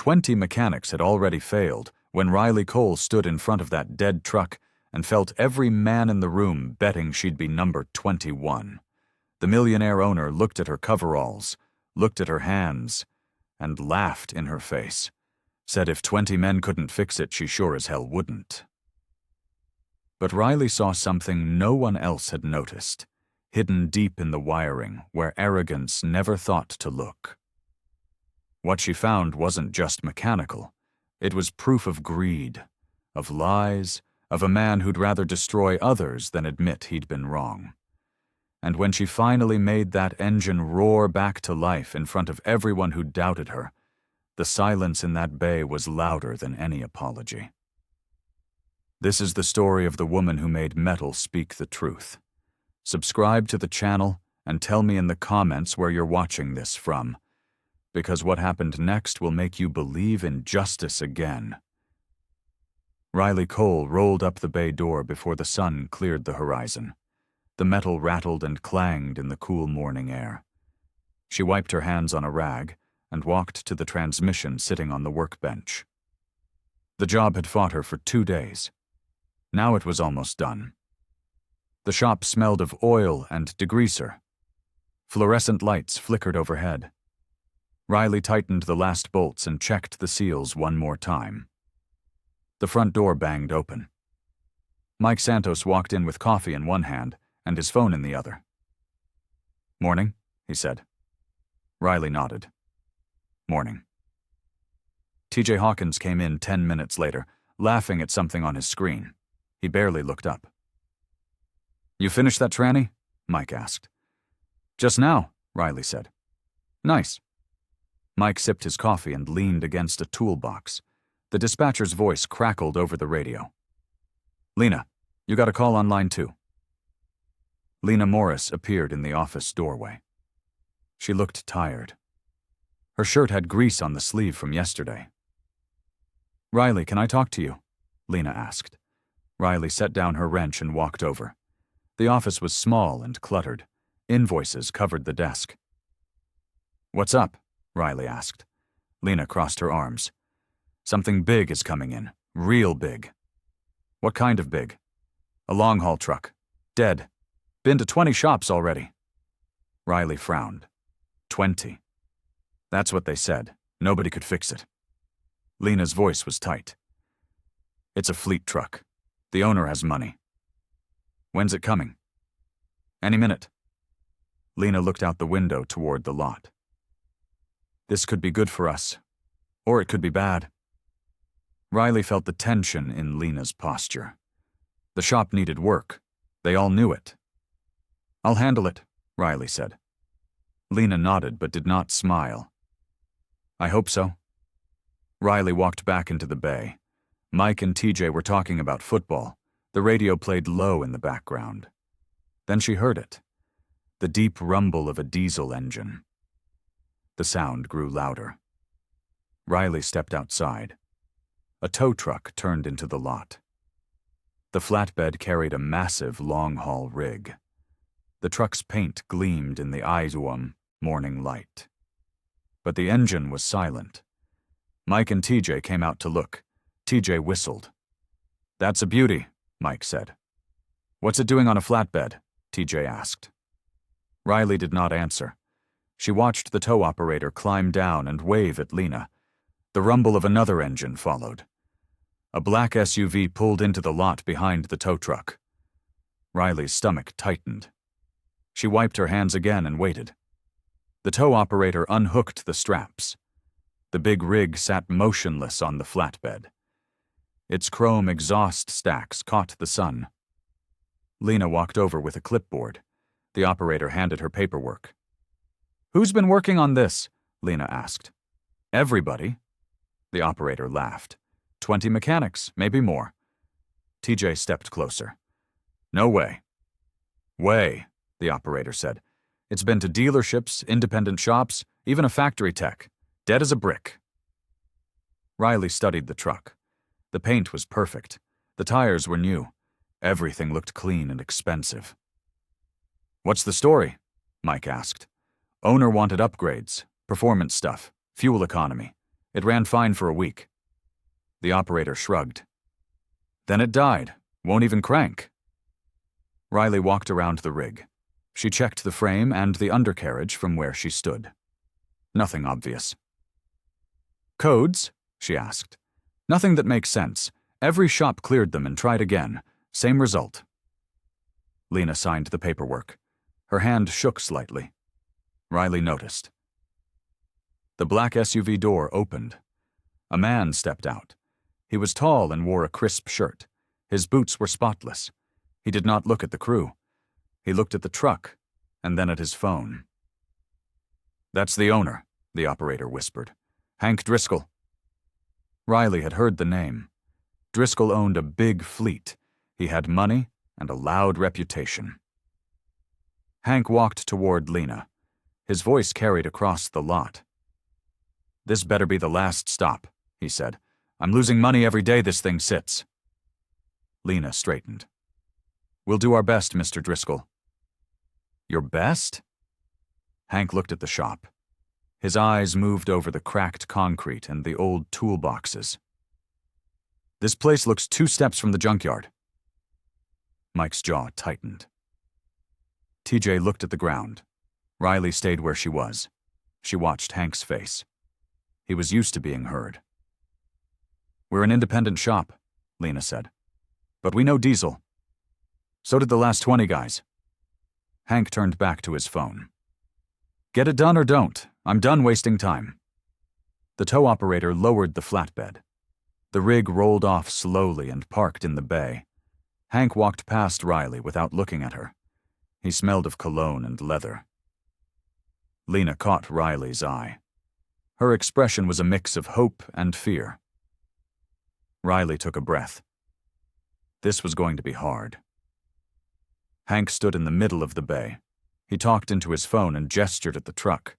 20 mechanics had already failed when Riley Cole stood in front of that dead truck and felt every man in the room betting she'd be number 21. The millionaire owner looked at her coveralls, looked at her hands, and laughed in her face. Said if 20 men couldn't fix it, she sure as hell wouldn't. But Riley saw something no one else had noticed, hidden deep in the wiring where arrogance never thought to look. What she found wasn't just mechanical. It was proof of greed, of lies, of a man who'd rather destroy others than admit he'd been wrong. And when she finally made that engine roar back to life in front of everyone who doubted her, the silence in that bay was louder than any apology. This is the story of the woman who made metal speak the truth. Subscribe to the channel and tell me in the comments where you're watching this from, because what happened next will make you believe in justice again. Riley Cole rolled up the bay door before the sun cleared the horizon. The metal rattled and clanged in the cool morning air. She wiped her hands on a rag and walked to the transmission sitting on the workbench. The job had fought her for 2 days. Now it was almost done. The shop smelled of oil and degreaser. Fluorescent lights flickered overhead. Riley tightened the last bolts and checked the seals one more time. The front door banged open. Mike Santos walked in with coffee in one hand and his phone in the other. "Morning," he said. Riley nodded. "Morning." TJ Hawkins came in 10 minutes later, laughing at something on his screen. He barely looked up. "You finished that tranny?" Mike asked. "Just now," Riley said. "Nice." Mike sipped his coffee and leaned against a toolbox. The dispatcher's voice crackled over the radio. "Lena, you got a call on line 2. Lena Morris appeared in the office doorway. She looked tired. Her shirt had grease on the sleeve from yesterday. "Riley, can I talk to you?" Lena asked. Riley set down her wrench and walked over. The office was small and cluttered. Invoices covered the desk. "What's up?" Riley asked. Lena crossed her arms. "Something big is coming in. Real big." "What kind of big?" "A long-haul truck. Dead. Been to 20 shops already." Riley frowned. 20. That's what they said. Nobody could fix it. Lena's voice was tight. "It's a fleet truck. The owner has money." "When's it coming?" "Any minute." Lena looked out the window toward the lot. "This could be good for us, or it could be bad." Riley felt the tension in Lena's posture. The shop needed work. They all knew it. "I'll handle it," Riley said. Lena nodded but did not smile. "I hope so." Riley walked back into the bay. Mike and TJ were talking about football. The radio played low in the background. Then she heard it. The deep rumble of a diesel engine. The sound grew louder. Riley stepped outside. A tow truck turned into the lot. The flatbed carried a massive long-haul rig. The truck's paint gleamed in the ISWAM morning light. But the engine was silent. Mike and TJ came out to look. TJ whistled. "That's a beauty," Mike said. "What's it doing on a flatbed?" TJ asked. Riley did not answer. She watched the tow operator climb down and wave at Lena. The rumble of another engine followed. A black SUV pulled into the lot behind the tow truck. Riley's stomach tightened. She wiped her hands again and waited. The tow operator unhooked the straps. The big rig sat motionless on the flatbed. Its chrome exhaust stacks caught the sun. Lena walked over with a clipboard. The operator handed her paperwork. "Who's been working on this?" Lena asked. "Everybody." The operator laughed. 20 mechanics, maybe more. TJ stepped closer. "No way." "Way," the operator said. "It's been to dealerships, independent shops, even a factory tech. Dead as a brick." Riley studied the truck. The paint was perfect. The tires were new. Everything looked clean and expensive. "What's the story?" Mike asked. "Owner wanted upgrades, performance stuff, fuel economy. It ran fine for a week. The operator shrugged. Then it died. Won't even crank. Riley walked around the rig. She checked the frame and the undercarriage from where she stood. Nothing obvious. Codes? She asked. Nothing that makes sense. Every shop cleared them and tried again. Same result. Lena signed the paperwork. Her hand shook slightly. Riley noticed. The black SUV door opened. A man stepped out. He was tall and wore a crisp shirt. His boots were spotless. He did not look at the crew. He looked at the truck, and then at his phone. That's the owner, the operator whispered. Hank Driscoll. Riley had heard the name. Driscoll owned a big fleet. He had money and a loud reputation. Hank walked toward Lena. His voice carried across the lot. This better be the last stop, he said. I'm losing money every day this thing sits. Lena straightened. We'll do our best, Mr. Driscoll. Your best? Hank looked at the shop. His eyes moved over the cracked concrete and the old toolboxes. This place looks 2 steps from the junkyard. Mike's jaw tightened. TJ looked at the ground. Riley stayed where she was. She watched Hank's face. He was used to being heard. We're an independent shop, Lena said. But we know diesel. So did the last 20 guys. Hank turned back to his phone. Get it done or don't. I'm done wasting time. The tow operator lowered the flatbed. The rig rolled off slowly and parked in the bay. Hank walked past Riley without looking at her. He smelled of cologne and leather. Lena caught Riley's eye. Her expression was a mix of hope and fear. Riley took a breath. This was going to be hard. Hank stood in the middle of the bay. He talked into his phone and gestured at the truck.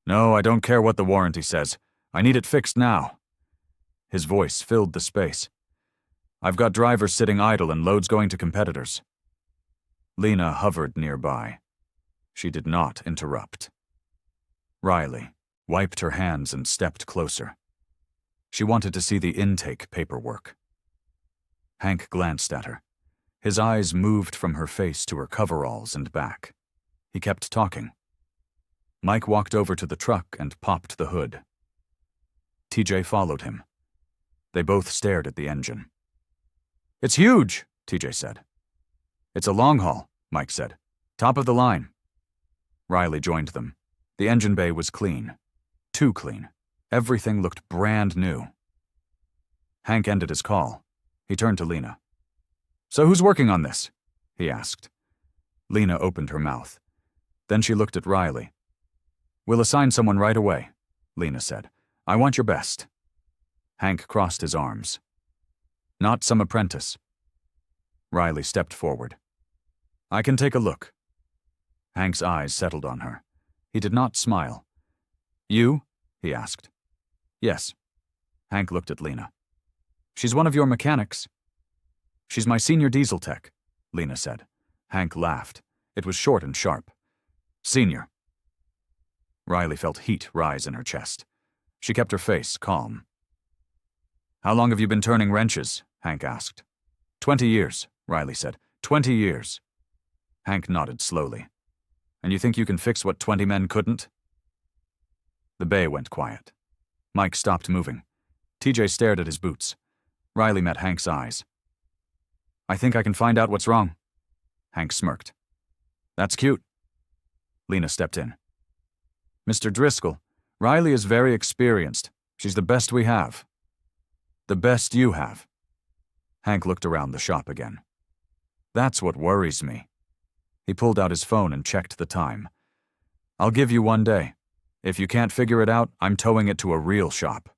No, I don't care what the warranty says. I need it fixed now. His voice filled the space. I've got drivers sitting idle and loads going to competitors. Lena hovered nearby. She did not interrupt. Riley wiped her hands and stepped closer. She wanted to see the intake paperwork. Hank glanced at her. His eyes moved from her face to her coveralls and back. He kept talking. Mike walked over to the truck and popped the hood. TJ followed him. They both stared at the engine. It's huge, TJ said. It's a long haul, Mike said. Top of the line. Riley joined them. The engine bay was clean. Too clean. Everything looked brand new. Hank ended his call. He turned to Lena. So who's working on this? He asked. Lena opened her mouth. Then she looked at Riley. We'll assign someone right away, Lena said. I want your best. Hank crossed his arms. Not some apprentice. Riley stepped forward. I can take a look. Hank's eyes settled on her. He did not smile. You? He asked. Yes. Hank looked at Lena. She's one of your mechanics. She's my senior diesel tech, Lena said. Hank laughed. It was short and sharp. Senior. Riley felt heat rise in her chest. She kept her face calm. How long have you been turning wrenches? Hank asked. 20 years, Riley said. 20 years. Hank nodded slowly. And you think you can fix what 20 men couldn't? The bay went quiet. Mike stopped moving. TJ stared at his boots. Riley met Hank's eyes. I think I can find out what's wrong. Hank smirked. That's cute. Lena stepped in. Mr. Driscoll, Riley is very experienced. She's the best we have. The best you have. Hank looked around the shop again. That's what worries me. He pulled out his phone and checked the time. I'll give you 1 day. If you can't figure it out, I'm towing it to a real shop.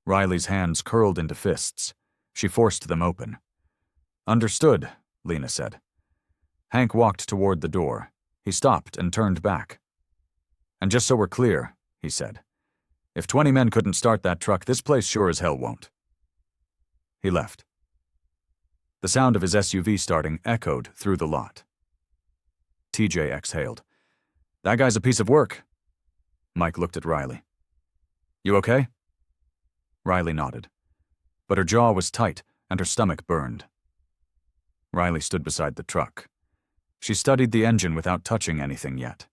Riley's hands curled into fists. She forced them open. Understood, Lena said. Hank walked toward the door. He stopped and turned back. And just so we're clear, he said, if 20 men couldn't start that truck, this place sure as hell won't. He left. The sound of his SUV starting echoed through the lot. TJ exhaled. That guy's a piece of work. Mike looked at Riley. You okay? Riley nodded, but her jaw was tight and her stomach burned. Riley stood beside the truck. She studied the engine without touching anything yet.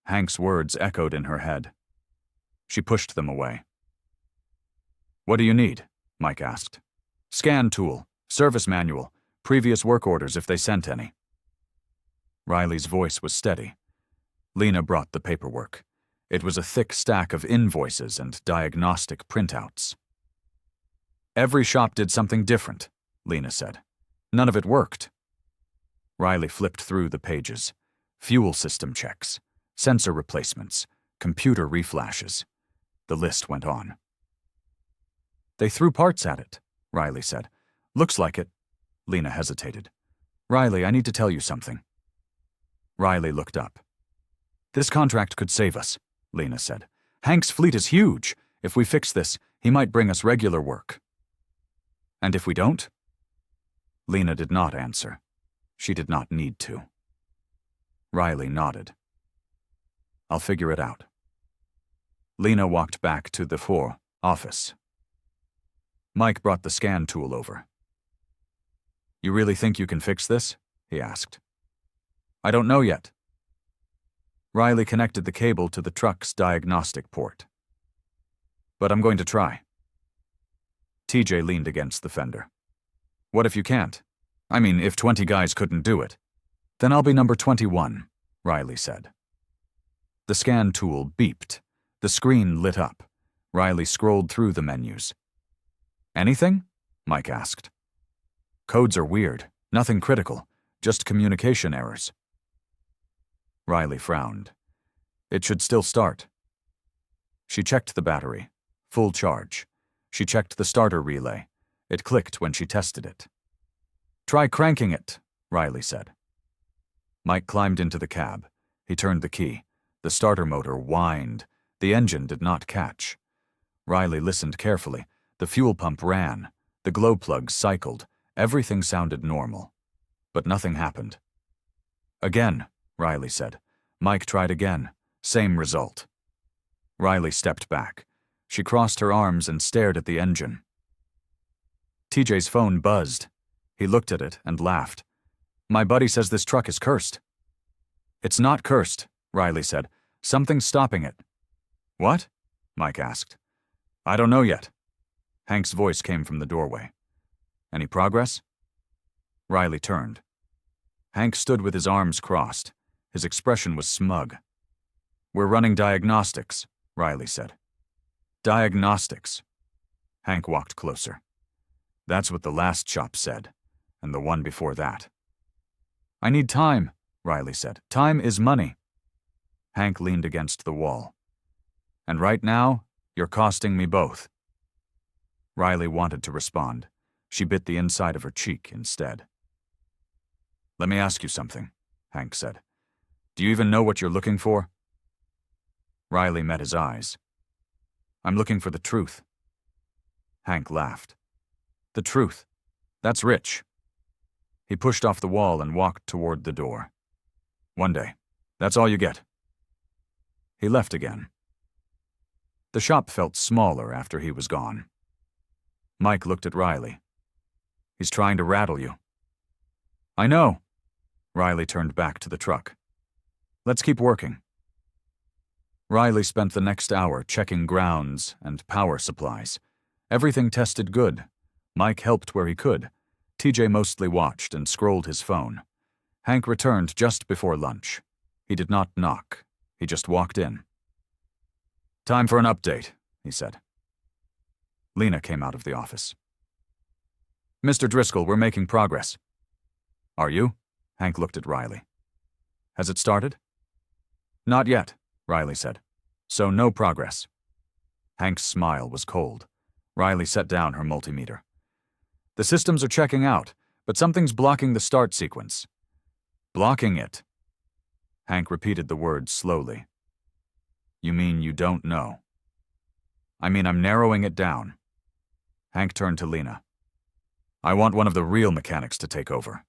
Hank's words echoed in her head. She pushed them away. What do you need? Mike asked. Scan tool, service manual, previous work orders if they sent any. Riley's voice was steady. Lena brought the paperwork. It was a thick stack of invoices and diagnostic printouts. Every shop did something different, Lena said. None of it worked. Riley flipped through the pages. Fuel system checks, sensor replacements, computer reflashes. The list went on. They threw parts at it, Riley said. Looks like it. Lena hesitated. Riley, I need to tell you something. Riley looked up. This contract could save us, Lena said. Hank's fleet is huge. If we fix this, he might bring us regular work. And if we don't? Lena did not answer. She did not need to. Riley nodded. I'll figure it out. Lena walked back to the office. Mike brought the scan tool over. You really think you can fix this? He asked. I don't know yet. Riley connected the cable to the truck's diagnostic port. But I'm going to try. TJ leaned against the fender. What if you can't? I mean, if 20 guys couldn't do it. Then I'll be number 21, Riley said. The scan tool beeped. The screen lit up. Riley scrolled through the menus. Anything? Mike asked. Codes are weird. Nothing critical. Just communication errors. Riley frowned. It should still start. She checked the battery. Full charge. She checked the starter relay. It clicked when she tested it. Try cranking it, Riley said. Mike climbed into the cab. He turned the key. The starter motor whined. The engine did not catch. Riley listened carefully. The fuel pump ran. The glow plugs cycled. Everything sounded normal. But nothing happened. Again, Riley said. Mike tried again. Same result. Riley stepped back. She crossed her arms and stared at the engine. TJ's phone buzzed. He looked at it and laughed. My buddy says this truck is cursed. It's not cursed, Riley said. Something's stopping it. What? Mike asked. I don't know yet. Hank's voice came from the doorway. Any progress? Riley turned. Hank stood with his arms crossed. His expression was smug. We're running diagnostics, Riley said. Diagnostics. Hank walked closer. That's what the last shop said, and the one before that. I need time, Riley said. Time is money. Hank leaned against the wall. And right now, you're costing me both. Riley wanted to respond. She bit the inside of her cheek instead. Let me ask you something, Hank said. Do you even know what you're looking for? Riley met his eyes. I'm looking for the truth. Hank laughed. The truth. That's rich. He pushed off the wall and walked toward the door. One day. That's all you get. He left again. The shop felt smaller after he was gone. Mike looked at Riley. He's trying to rattle you. I know. Riley turned back to the truck. Let's keep working. Riley spent the next hour checking grounds and power supplies. Everything tested good. Mike helped where he could. TJ mostly watched and scrolled his phone. Hank returned just before lunch. He did not knock. He just walked in. Time for an update, he said. Lena came out of the office. Mr. Driscoll, we're making progress. Are you? Hank looked at Riley. Has it started? Not yet, Riley said. So no progress. Hank's smile was cold. Riley set down her multimeter. The systems are checking out, but something's blocking the start sequence. Blocking it. Hank repeated the words slowly. You mean you don't know? I mean I'm narrowing it down. Hank turned to Lena. I want one of the real mechanics to take over.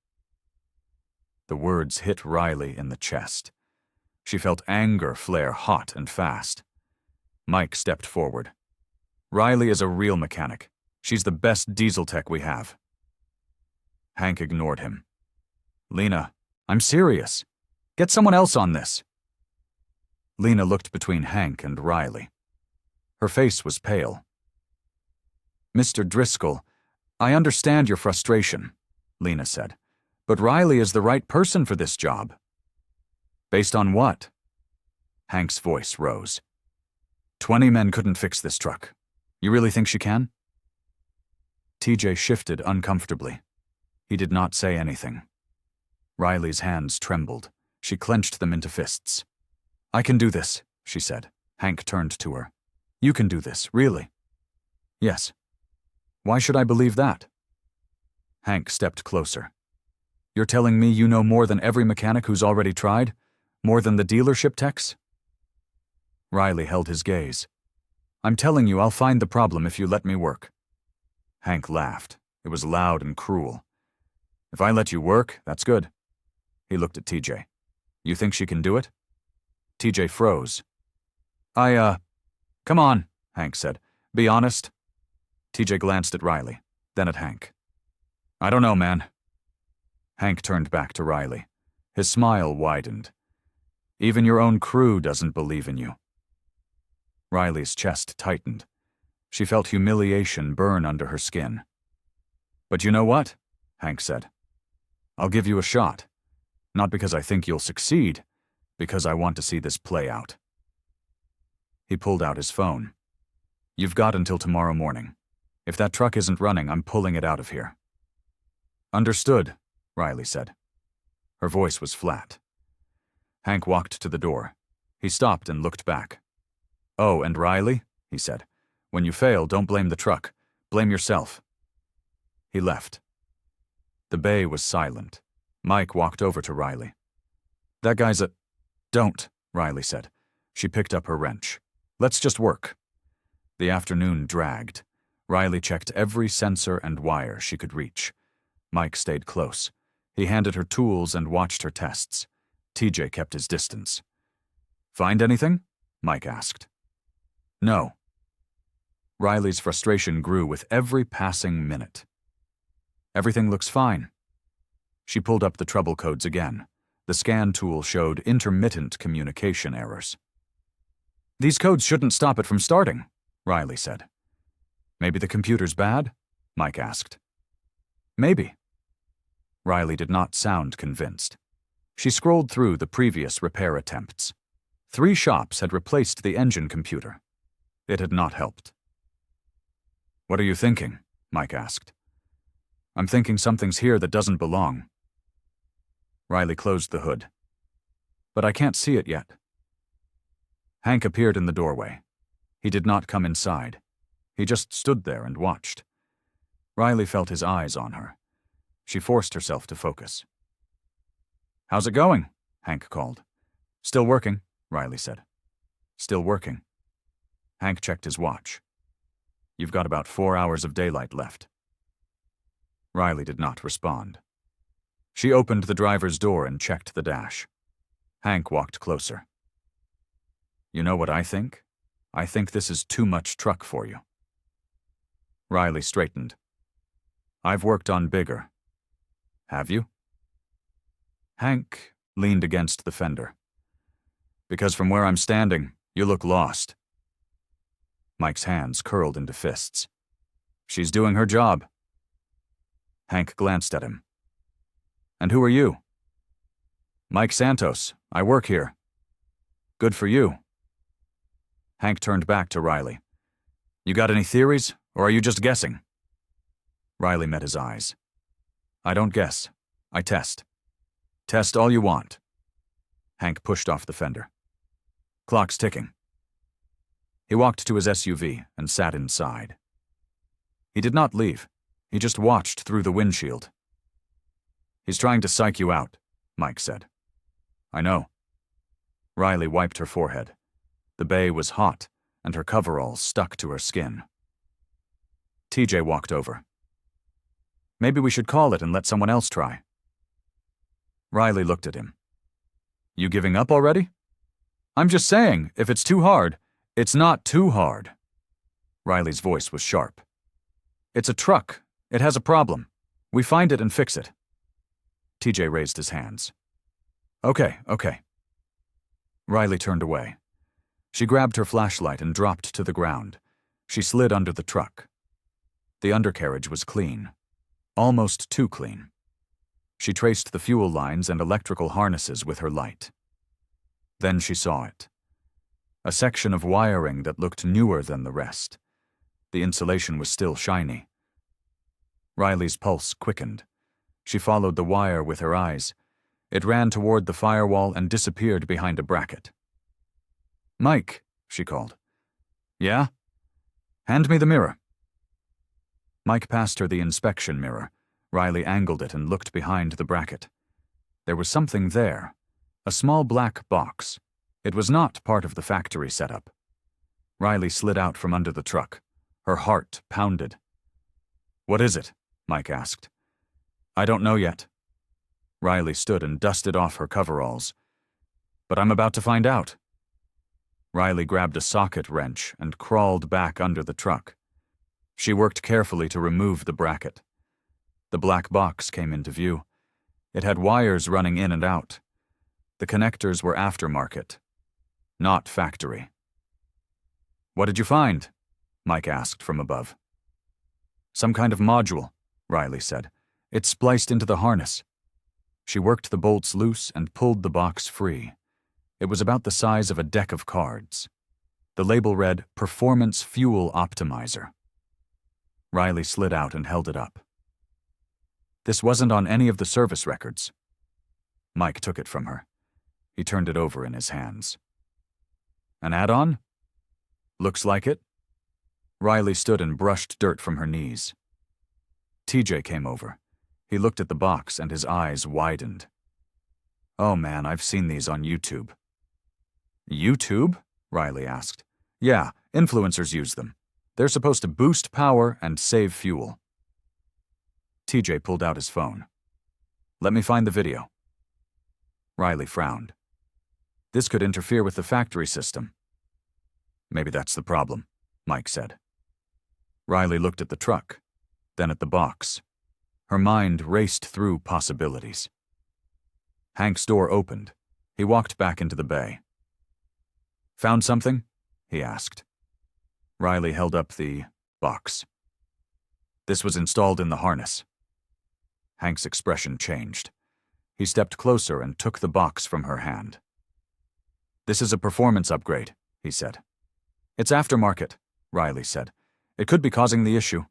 The words hit Riley in the chest. She felt anger flare hot and fast. Mike stepped forward. Riley is a real mechanic. She's the best diesel tech we have. Hank ignored him. Lena, I'm serious. Get someone else on this. Lena looked between Hank and Riley. Her face was pale. Mr. Driscoll, I understand your frustration, Lena said, but Riley is the right person for this job. Based on what? Hank's voice rose. 20 men couldn't fix this truck. You really think she can? TJ shifted uncomfortably. He did not say anything. Riley's hands trembled. She clenched them into fists. I can do this, she said. Hank turned to her. You can do this, really? Yes. Why should I believe that? Hank stepped closer. You're telling me you know more than every mechanic who's already tried? More than the dealership techs? Riley held his gaze. I'm telling you I'll find the problem if you let me work. Hank laughed. It was loud and cruel. If I let you work, that's good. He looked at TJ. You think she can do it? TJ froze. Come on, Hank said. Be honest. TJ glanced at Riley, then at Hank. I don't know, man. Hank turned back to Riley. His smile widened. Even your own crew doesn't believe in you. Riley's chest tightened. She felt humiliation burn under her skin. But you know what? Hank said. I'll give you a shot. Not because I think you'll succeed, because I want to see this play out. He pulled out his phone. You've got until tomorrow morning. If that truck isn't running, I'm pulling it out of here. Understood, Riley said. Her voice was flat. Hank walked to the door. He stopped and looked back. Oh, and Riley, he said, when you fail, don't blame the truck. Blame yourself. He left. The bay was silent. Mike walked over to Riley. That guy's a... Don't, Riley said. She picked up her wrench. Let's just work. The afternoon dragged. Riley checked every sensor and wire she could reach. Mike stayed close. He handed her tools and watched her tests. TJ kept his distance. Find anything? Mike asked. No. Riley's frustration grew with every passing minute. Everything looks fine. She pulled up the trouble codes again. The scan tool showed intermittent communication errors. These codes shouldn't stop it from starting, Riley said. Maybe the computer's bad? Mike asked. Maybe. Riley did not sound convinced. She scrolled through the previous repair attempts. 3 shops had replaced the engine computer. It had not helped. What are you thinking? Mike asked. I'm thinking something's here that doesn't belong. Riley closed the hood. But I can't see it yet. Hank appeared in the doorway. He did not come inside. He just stood there and watched. Riley felt his eyes on her. She forced herself to focus. How's it going? Hank called. Still working, Riley said. Still working. Hank checked his watch. You've got about 4 hours of daylight left. Riley did not respond. She opened the driver's door and checked the dash. Hank walked closer. You know what I think? I think this is too much truck for you. Riley straightened. I've worked on bigger. Have you? Hank leaned against the fender. Because from where I'm standing, you look lost. Mike's hands curled into fists. She's doing her job. Hank glanced at him. And who are you? Mike Santos. I work here. Good for you. Hank turned back to Riley. You got any theories, or are you just guessing? Riley met his eyes. I don't guess. I test. Test all you want. Hank pushed off the fender. Clock's ticking. He walked to his SUV and sat inside. He did not leave. He just watched through the windshield. He's trying to psych you out, Mike said. I know. Riley wiped her forehead. The bay was hot, and her coveralls stuck to her skin. TJ walked over. Maybe we should call it and let someone else try. Riley looked at him. You giving up already? I'm just saying, if it's too hard, it's not too hard. Riley's voice was sharp. It's a truck. It has a problem. We find it and fix it. TJ raised his hands. Okay. Riley turned away. She grabbed her flashlight and dropped to the ground. She slid under the truck. The undercarriage was clean. Almost too clean. She traced the fuel lines and electrical harnesses with her light. Then she saw it. A section of wiring that looked newer than the rest. The insulation was still shiny. Riley's pulse quickened. She followed the wire with her eyes. It ran toward the firewall and disappeared behind a bracket. Mike, she called. Yeah? Hand me the mirror. Mike passed her the inspection mirror. Riley angled it and looked behind the bracket. There was something there. A small black box. It was not part of the factory setup. Riley slid out from under the truck. Her heart pounded. What is it? Mike asked. I don't know yet. Riley stood and dusted off her coveralls. But I'm about to find out. Riley grabbed a socket wrench and crawled back under the truck. She worked carefully to remove the bracket. The black box came into view. It had wires running in and out. The connectors were aftermarket, not factory. What did you find? Mike asked from above. Some kind of module, Riley said. It's spliced into the harness. She worked the bolts loose and pulled the box free. It was about the size of a deck of cards. The label read, Performance Fuel Optimizer. Riley slid out and held it up. This wasn't on any of the service records. Mike took it from her. He turned it over in his hands. An add-on? Looks like it. Riley stood and brushed dirt from her knees. TJ came over. He looked at the box and his eyes widened. Oh man, I've seen these on YouTube. YouTube? Riley asked. Yeah, influencers use them. They're supposed to boost power and save fuel. TJ pulled out his phone. Let me find the video. Riley frowned. This could interfere with the factory system. Maybe that's the problem, Mike said. Riley looked at the truck, then at the box. Her mind raced through possibilities. Hank's door opened. He walked back into the bay. Found something? He asked. Riley held up the box. This was installed in the harness. Hank's expression changed. He stepped closer and took the box from her hand. This is a performance upgrade, he said. It's aftermarket, Riley said. It could be causing the issue.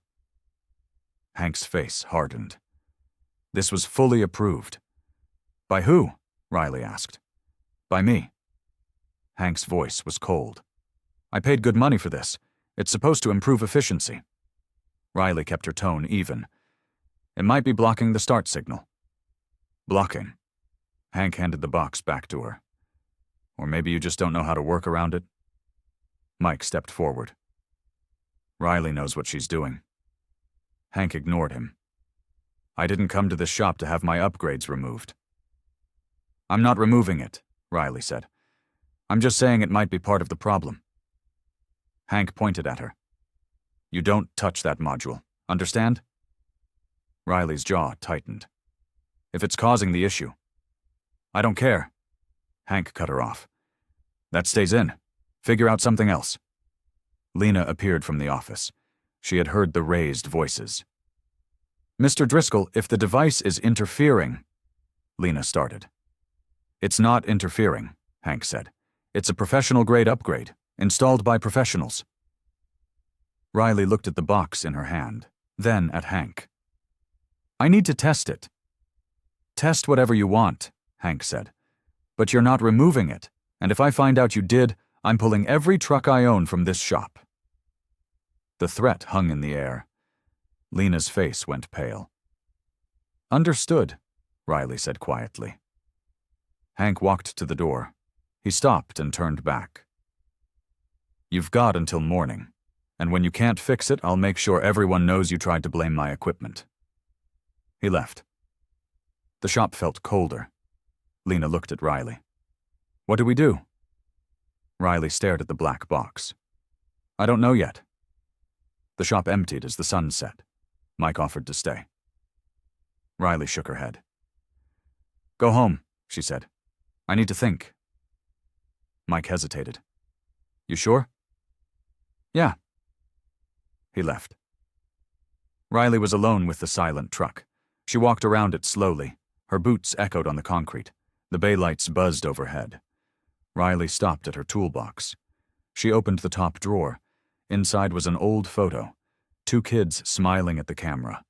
Hank's face hardened. This was fully approved. By who? Riley asked. By me. Hank's voice was cold. I paid good money for this. It's supposed to improve efficiency. Riley kept her tone even. It might be blocking the start signal. Blocking. Hank handed the box back to her. Or maybe you just don't know how to work around it? Mike stepped forward. Riley knows what she's doing. Hank ignored him. I didn't come to this shop to have my upgrades removed. I'm not removing it, Riley said. I'm just saying it might be part of the problem. Hank pointed at her. You don't touch that module, understand? Riley's jaw tightened. If it's causing the issue. I don't care. Hank cut her off. That stays in. Figure out something else. Lena appeared from the office. She had heard the raised voices. Mr. Driscoll, if the device is interfering... Lena started. It's not interfering, Hank said. It's a professional-grade upgrade, installed by professionals. Riley looked at the box in her hand, then at Hank. I need to test it. Test whatever you want, Hank said. But you're not removing it, and if I find out you did, I'm pulling every truck I own from this shop. The threat hung in the air. Lena's face went pale. Understood, Riley said quietly. Hank walked to the door. He stopped and turned back. You've got until morning, and when you can't fix it, I'll make sure everyone knows you tried to blame my equipment. He left. The shop felt colder. Lena looked at Riley. What do we do? Riley stared at the black box. I don't know yet. The shop emptied as the sun set. Mike offered to stay. Riley shook her head. "Go home," she said. "I need to think." Mike hesitated. "You sure?" "Yeah." He left. Riley was alone with the silent truck. She walked around it slowly. Her boots echoed on the concrete. The bay lights buzzed overhead. Riley stopped at her toolbox. She opened the top drawer. Inside was an old photo. 2 kids smiling at the camera.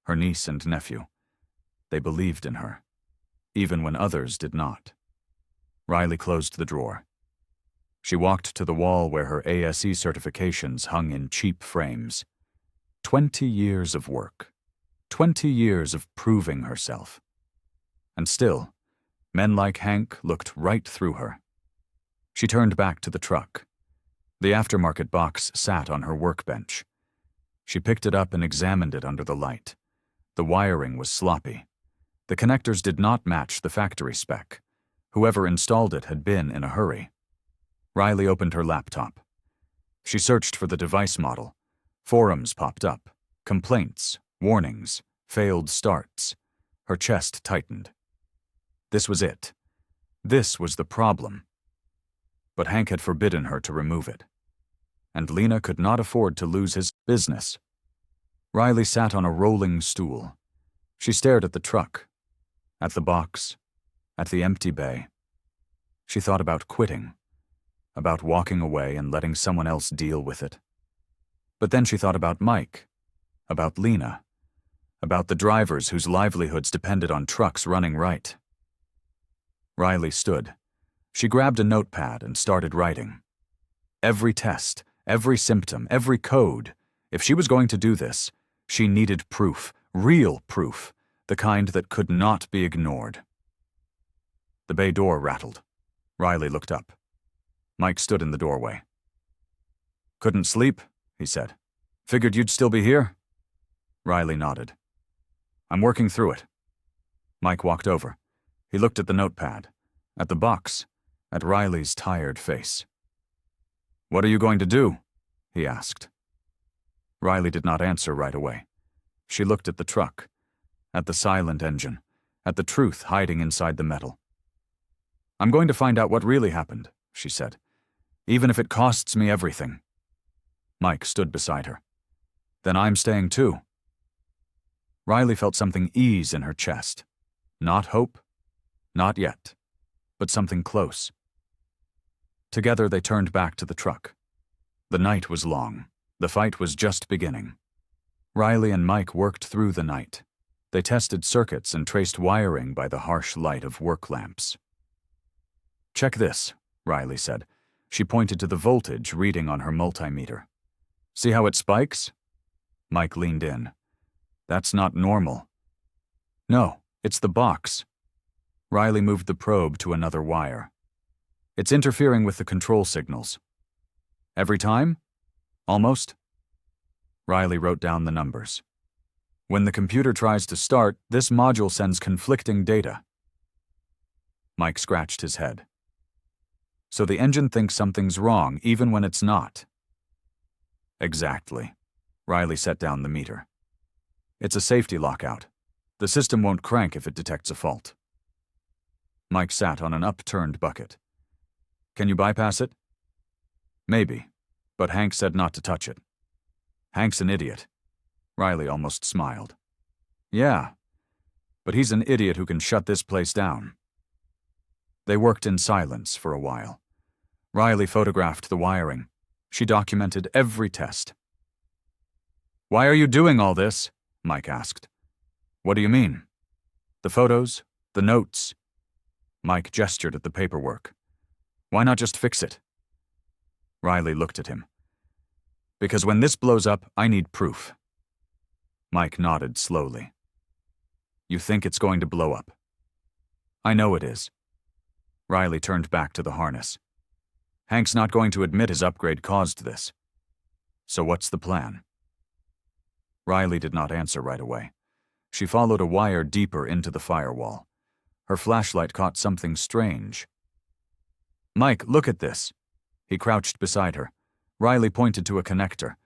Her niece and nephew. They believed in her, even when others did not. Riley closed the drawer. She walked to the wall where her ASE certifications hung in cheap frames. 20 years of work. 20 years of proving herself. And still, men like Hank looked right through her. She turned back to the truck. The aftermarket box sat on her workbench. She picked it up and examined it under the light. The wiring was sloppy. The connectors did not match the factory spec. Whoever installed it had been in a hurry. Riley opened her laptop. She searched for the device model. Forums popped up. Complaints, warnings, failed starts. Her chest tightened. This was it. This was the problem. But Hank had forbidden her to remove it. And Lena could not afford to lose his business. Riley sat on a rolling stool. She stared at the truck, at the box, at the empty bay. She thought about quitting, about walking away and letting someone else deal with it. But then she thought about Mike, about Lena, about the drivers whose livelihoods depended on trucks running right. Riley stood. She grabbed a notepad and started writing. Every test, every symptom, every code. If she was going to do this, she needed proof, real proof, the kind that could not be ignored. The bay door rattled. Riley looked up. Mike stood in the doorway. "Couldn't sleep," he said. "Figured you'd still be here?" Riley nodded. "I'm working through it." Mike walked over. He looked at the notepad, at the box, at Riley's tired face. "What are you going to do?" he asked. Riley did not answer right away. She looked at the truck, at the silent engine, at the truth hiding inside the metal. "I'm going to find out what really happened," she said, "even if it costs me everything." Mike stood beside her. "Then I'm staying too." Riley felt something ease in her chest. Not hope, not yet, but something close. Together they turned back to the truck. The night was long. The fight was just beginning. Riley and Mike worked through the night. They tested circuits and traced wiring by the harsh light of work lamps. "Check this," Riley said. She pointed to the voltage reading on her multimeter. "See how it spikes?" Mike leaned in. "That's not normal." "No, it's the box." Riley moved the probe to another wire. "It's interfering with the control signals." "Every time?" "Almost." Riley wrote down the numbers. "When the computer tries to start, this module sends conflicting data." Mike scratched his head. "So the engine thinks something's wrong, even when it's not." "Exactly." Riley set down the meter. "It's a safety lockout. The system won't crank if it detects a fault." Mike sat on an upturned bucket. "Can you bypass it?" "Maybe, but Hank said not to touch it." "Hank's an idiot." Riley almost smiled. "Yeah, but he's an idiot who can shut this place down." They worked in silence for a while. Riley photographed the wiring. She documented every test. "Why are you doing all this?" Mike asked. "What do you mean?" "The photos, the notes." Mike gestured at the paperwork. "Why not just fix it?" Riley looked at him. "Because when this blows up, I need proof." Mike nodded slowly. "You think it's going to blow up?" "I know it is." Riley turned back to the harness. "Hank's not going to admit his upgrade caused this. So what's the plan?" Riley did not answer right away. She followed a wire deeper into the firewall. Her flashlight caught something strange. "Mike, look at this." He crouched beside her. Riley pointed to a connector.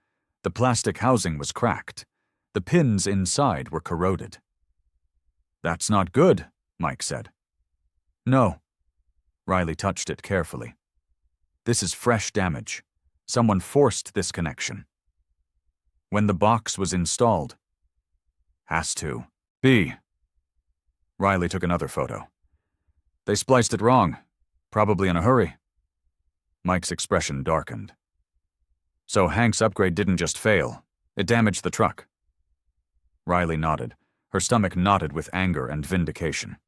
The plastic housing was cracked. The pins inside were corroded. "That's not good," Mike said. "No." Riley touched it carefully. "This is fresh damage. Someone forced this connection." "When the box was installed." "Has to be." Riley took another photo. "They spliced it wrong. Probably in a hurry." Mike's expression darkened. "So Hank's upgrade didn't just fail. It damaged the truck." Riley nodded. Her stomach knotted with anger and vindication.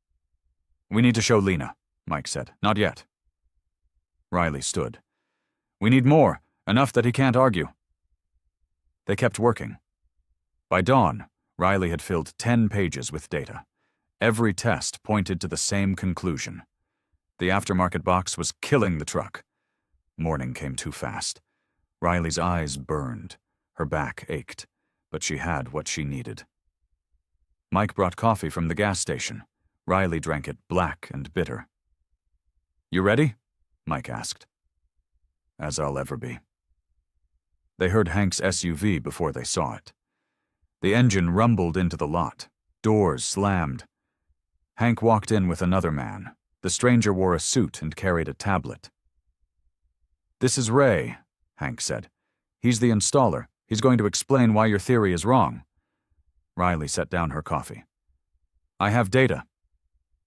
"We need to show Lena," Mike said. "Not yet." Riley stood. "We need more, enough that he can't argue." They kept working. By dawn, Riley had filled 10 pages with data. Every test pointed to the same conclusion. The aftermarket box was killing the truck. Morning came too fast. Riley's eyes burned. Her back ached, but she had what she needed. Mike brought coffee from the gas station. Riley drank it black and bitter. "You ready?" Mike asked. "As I'll ever be." They heard Hank's SUV before they saw it. The engine rumbled into the lot. Doors slammed. Hank walked in with another man. The stranger wore a suit and carried a tablet. "This is Ray," Hank said. "He's the installer. He's going to explain why your theory is wrong." Riley set down her coffee. "I have data."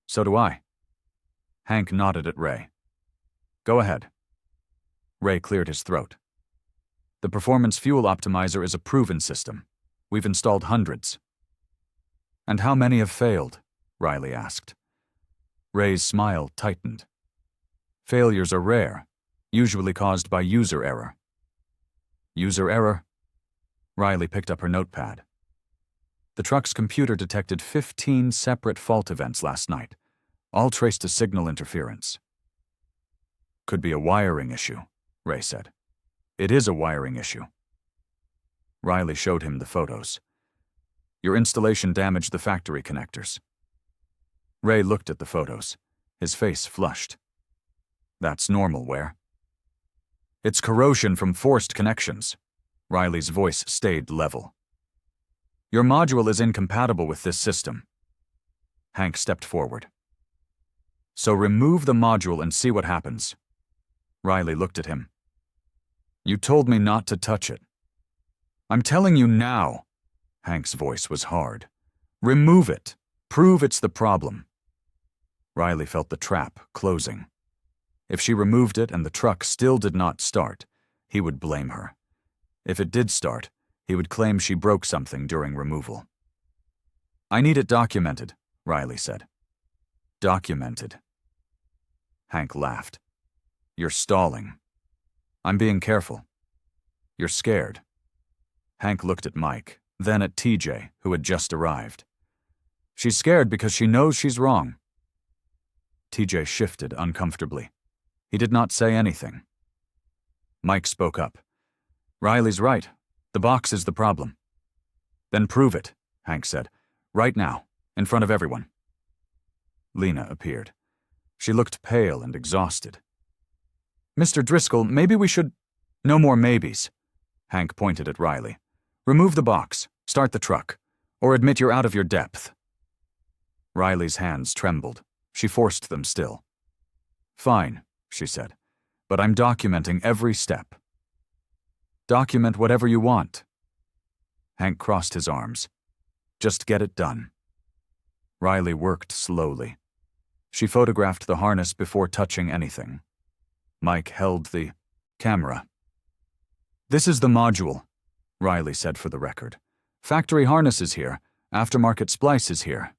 "So do I." Hank nodded at Ray. "Go ahead." Ray cleared his throat. "The Performance Fuel Optimizer is a proven system. We've installed hundreds." "And how many have failed?" Riley asked. Ray's smile tightened. "Failures are rare, usually caused by user error." "User error?" Riley picked up her notepad. "The truck's computer detected 15 separate fault events last night, all traced to signal interference." "Could be a wiring issue," Ray said. "It is a wiring issue." Riley showed him the photos. "Your installation damaged the factory connectors." Ray looked at the photos. His face flushed. "That's normal wear." "It's corrosion from forced connections." Riley's voice stayed level. "Your module is incompatible with this system." Hank stepped forward. "So remove the module and see what happens." Riley looked at him. "You told me not to touch it." "I'm telling you now." Hank's voice was hard. "Remove it. Prove it's the problem." Riley felt the trap closing. If she removed it and the truck still did not start, he would blame her. If it did start, he would claim she broke something during removal. "I need it documented," Riley said. "Documented." Hank laughed. "You're stalling." "I'm being careful." "You're scared." Hank looked at Mike, then at TJ, who had just arrived. "She's scared because she knows she's wrong." TJ shifted uncomfortably. He did not say anything. Mike spoke up. "Riley's right. The box is the problem." "Then prove it," Hank said. "Right now, in front of everyone." Lena appeared. She looked pale and exhausted. "Mr. Driscoll, maybe we should—" "No more maybes." Hank pointed at Riley. "Remove the box, start the truck, or admit you're out of your depth." Riley's hands trembled. She forced them still. "Fine," she said, "but I'm documenting every step." "Document whatever you want." Hank crossed his arms. "Just get it done." Riley worked slowly. She photographed the harness before touching anything. Mike held the camera. "This is the module," Riley said for the record. "Factory harness is here. Aftermarket splice is here."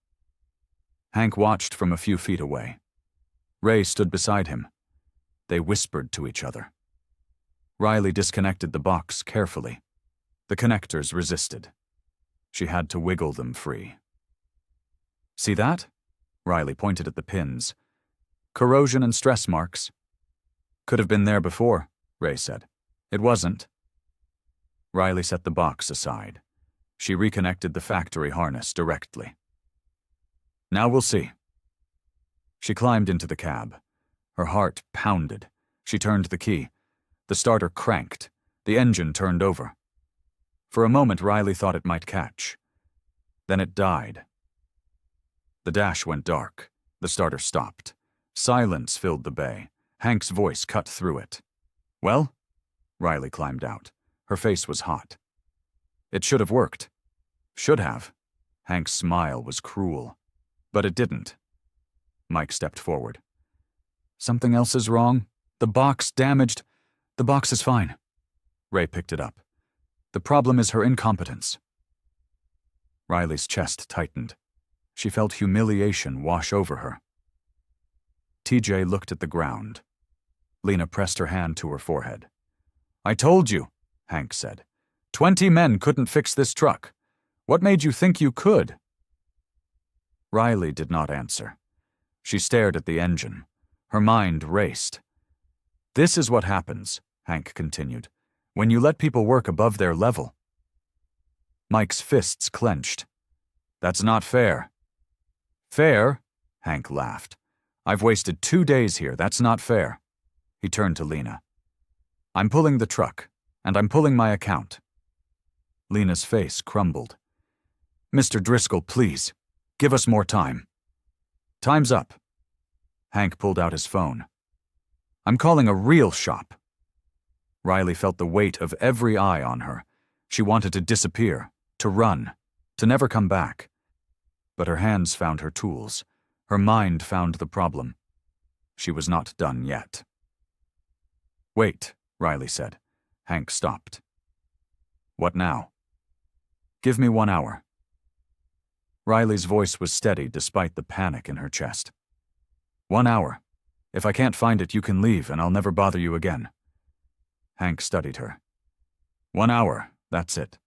Hank watched from a few feet away. Ray stood beside him. They whispered to each other. Riley disconnected the box carefully. The connectors resisted. She had to wiggle them free. "See that?" Riley pointed at the pins. "Corrosion and stress marks." "Could have been there before," Ray said. "It wasn't." Riley set the box aside. She reconnected the factory harness directly. "Now we'll see." She climbed into the cab. Her heart pounded. She turned the key. The starter cranked. The engine turned over. For a moment, Riley thought it might catch. Then it died. The dash went dark. The starter stopped. Silence filled the bay. Hank's voice cut through it. "Well?" Riley climbed out. Her face was hot. "It should have worked." "Should have." Hank's smile was cruel. "But it didn't." Mike stepped forward. "Something else is wrong? The box damaged?" "The box is fine." Ray picked it up. "The problem is her incompetence." Riley's chest tightened. She felt humiliation wash over her. TJ looked at the ground. Lena pressed her hand to her forehead. "I told you," Hank said. 20 men couldn't fix this truck. What made you think you could?" Riley did not answer. She stared at the engine. Her mind raced. "This is what happens," Hank continued, "when you let people work above their level." Mike's fists clenched. "That's not fair." "Fair?" Hank laughed. "I've wasted 2 days here. That's not fair." He turned to Lena. "I'm pulling the truck, and I'm pulling my account." Lena's face crumbled. "Mr. Driscoll, please, give us more time." "Time's up." Hank pulled out his phone. "I'm calling a real shop." Riley felt the weight of every eye on her. She wanted to disappear, to run, to never come back. But her hands found her tools. Her mind found the problem. She was not done yet. "Wait," Riley said. Hank stopped. "What now?" "Give me 1 hour." Riley's voice was steady despite the panic in her chest. 1 hour. If I can't find it, you can leave and I'll never bother you again." Hank studied her. 1 hour, that's it.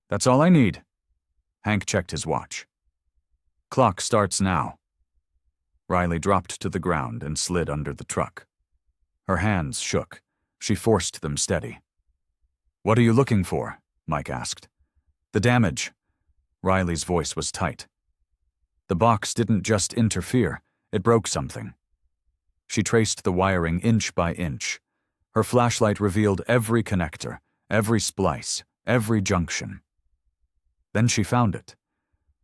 "That's all I need." Hank checked his watch. "Clock starts now." Riley dropped to the ground and slid under the truck. Her hands shook. She forced them steady. "What are you looking for?" Mike asked. "The damage." Riley's voice was tight. The box didn't just interfere, it broke something. She traced the wiring inch by inch. Her flashlight revealed every connector, every splice, every junction. Then she found it.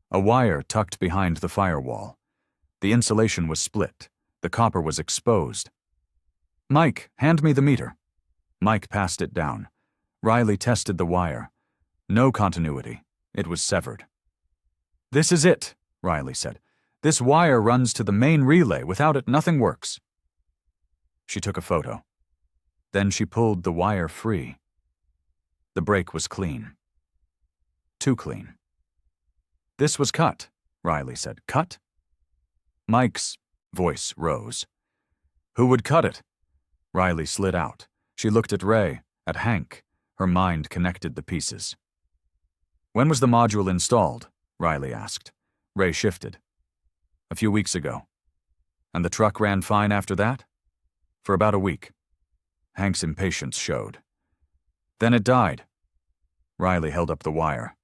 A wire tucked behind the firewall. The insulation was split. The copper was exposed. "Mike, hand me the meter." Mike passed it down. Riley tested the wire. No continuity. It was severed. "This is it," Riley said. "This wire runs to the main relay. Without it, nothing works." She took a photo. Then she pulled the wire free. The break was clean. Too clean. "This was cut," Riley said. "Cut?" Mike's voice rose. "Who would cut it?" Riley slid out. She looked at Ray, at Hank. Her mind connected the pieces. "When was the module installed?" Riley asked. Ray shifted. "A few weeks ago." "And the truck ran fine after that?" "For about a week." Hank's impatience showed. "Then it died." Riley held up the wire.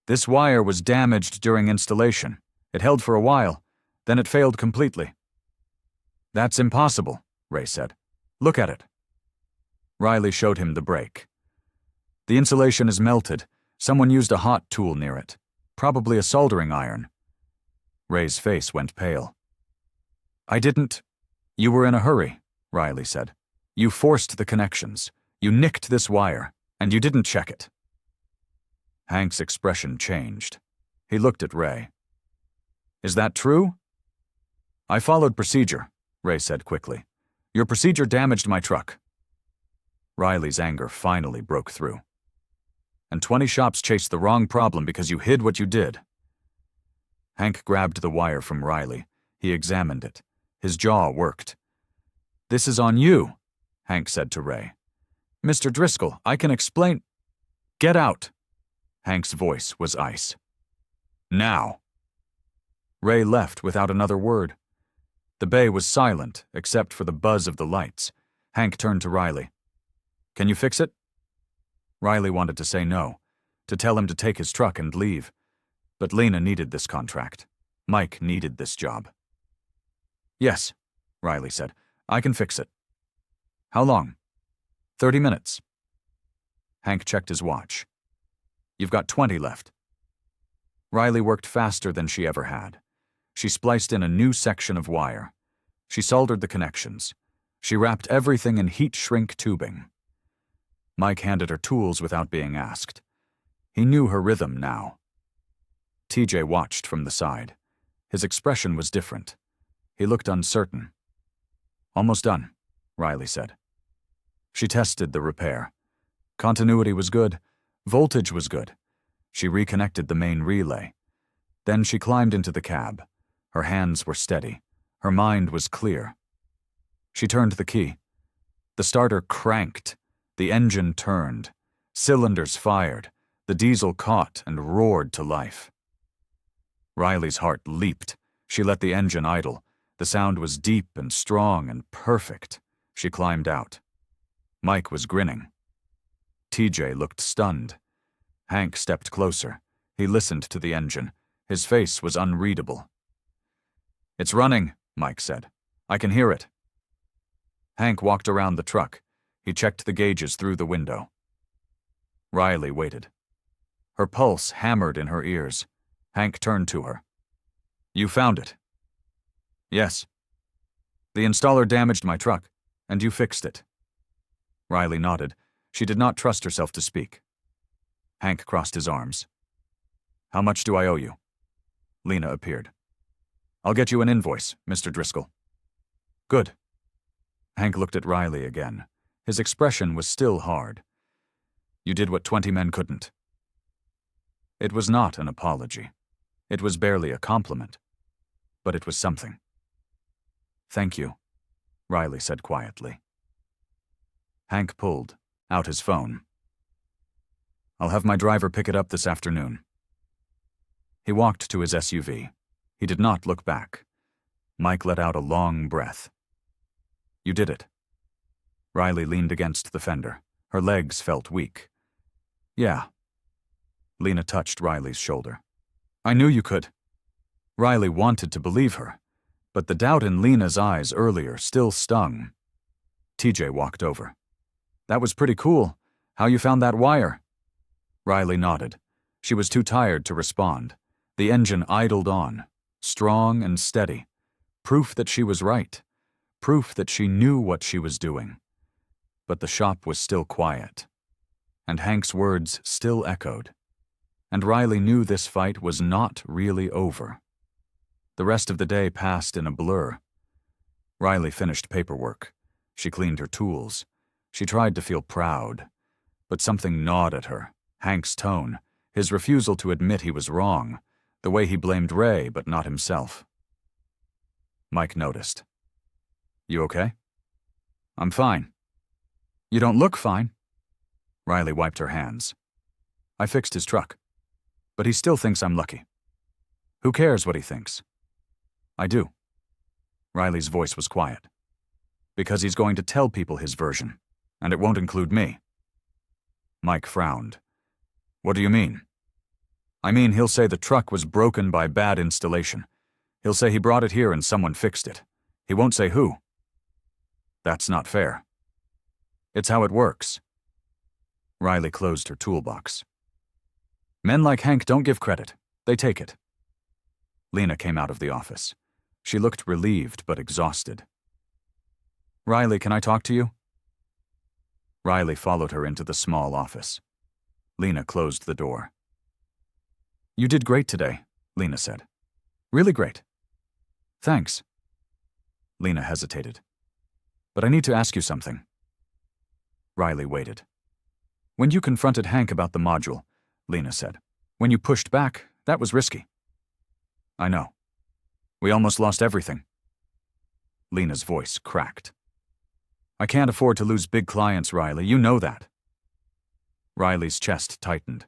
"This wire was damaged during installation. It held for a while, then it failed completely." "That's impossible," Ray said. "Look at it." Riley showed him the break. "The insulation is melted. Someone used a hot tool near it. Probably a soldering iron." Ray's face went pale. "I didn't—" "You were in a hurry," Riley said. "You forced the connections. You nicked this wire, and you didn't check it." Hank's expression changed. He looked at Ray. "Is that true?" "I followed procedure," Ray said quickly. "Your procedure damaged my truck." Riley's anger finally broke through. "And 20 shops chased the wrong problem because you hid what you did." Hank grabbed the wire from Riley. He examined it. His jaw worked. "This is on you," Hank said to Ray. "Mr. Driscoll, I can explain—" "Get out!" Hank's voice was ice. "Now!" Ray left without another word. The bay was silent, except for the buzz of the lights. Hank turned to Riley. "Can you fix it?" Riley wanted to say no, to tell him to take his truck and leave. But Lena needed this contract. Mike needed this job. "Yes," Riley said. "I can fix it." "How long?" 30 minutes. Hank checked his watch. You've got 20 left. Riley worked faster than she ever had. She spliced in a new section of wire. She soldered the connections. She wrapped everything in heat-shrink tubing. Mike handed her tools without being asked. He knew her rhythm now. TJ watched from the side. His expression was different. He looked uncertain. Almost done, Riley said. She tested the repair. Continuity was good. Voltage was good. She reconnected the main relay. Then she climbed into the cab. Her hands were steady. Her mind was clear. She turned the key. The starter cranked. The engine turned. Cylinders fired. The diesel caught and roared to life. Riley's heart leaped. She let the engine idle. The sound was deep and strong and perfect. She climbed out. Mike was grinning. TJ looked stunned. Hank stepped closer. He listened to the engine. His face was unreadable. It's running, Mike said. I can hear it. Hank walked around the truck. He checked the gauges through the window. Riley waited. Her pulse hammered in her ears. Hank turned to her. You found it? Yes. The installer damaged my truck, and you fixed it. Riley nodded. She did not trust herself to speak. Hank crossed his arms. How much do I owe you? Lena appeared. I'll get you an invoice, Mr. Driscoll. Good. Hank looked at Riley again. His expression was still hard. You did what 20 men couldn't. It was not an apology. It was barely a compliment. But it was something. Thank you, Riley said quietly. Hank pulled out his phone. I'll have my driver pick it up this afternoon. He walked to his SUV. He did not look back. Mike let out a long breath. You did it. Riley leaned against the fender. Her legs felt weak. Yeah. Lena touched Riley's shoulder. I knew you could. Riley wanted to believe her, but the doubt in Lena's eyes earlier still stung. TJ walked over. That was pretty cool. How you found that wire? Riley nodded. She was too tired to respond. The engine idled on, strong and steady. Proof that she was right. Proof that she knew what she was doing. But the shop was still quiet. And Hank's words still echoed. And Riley knew this fight was not really over. The rest of the day passed in a blur. Riley finished paperwork. She cleaned her tools. She tried to feel proud. But something gnawed at her. Hank's tone, his refusal to admit he was wrong, the way he blamed Ray but not himself. Mike noticed. You okay? I'm fine. You don't look fine. Riley wiped her hands. I fixed his truck. But he still thinks I'm lucky. Who cares what he thinks? I do. Riley's voice was quiet. Because he's going to tell people his version, and it won't include me. Mike frowned. What do you mean? I mean, he'll say the truck was broken by bad installation. He'll say he brought it here and someone fixed it. He won't say who. That's not fair. It's how it works. Riley closed her toolbox. Men like Hank don't give credit. They take it. Lena came out of the office. She looked relieved but exhausted. Riley, can I talk to you? Riley followed her into the small office. Lena closed the door. You did great today, Lena said. Really great. Thanks. Lena hesitated. But I need to ask you something. Riley waited. When you confronted Hank about the module, Lena said, when you pushed back, that was risky. I know. We almost lost everything. Lena's voice cracked. I can't afford to lose big clients, Riley. You know that. Riley's chest tightened.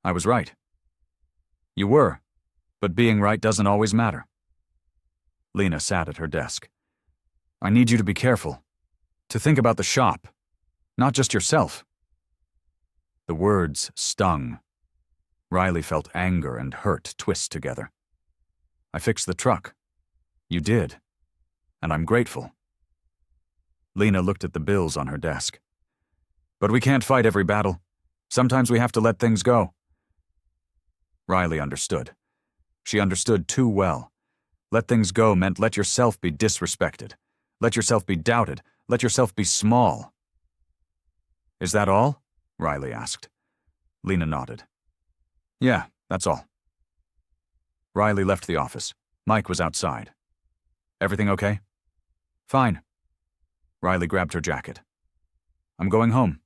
I was right. You were, but being right doesn't always matter. Lena sat at her desk. I need you to be careful. To think about the shop, not just yourself. The words stung. Riley felt anger and hurt twist together. I fixed the truck. You did. And I'm grateful. Lena looked at the bills on her desk. But we can't fight every battle. Sometimes we have to let things go. Riley understood. She understood too well. Let things go meant let yourself be disrespected. Let yourself be doubted. Let yourself be small. Is that all? Riley asked. Lena nodded. Yeah, that's all. Riley left the office. Mike was outside. Everything okay? Fine. Riley grabbed her jacket. I'm going home.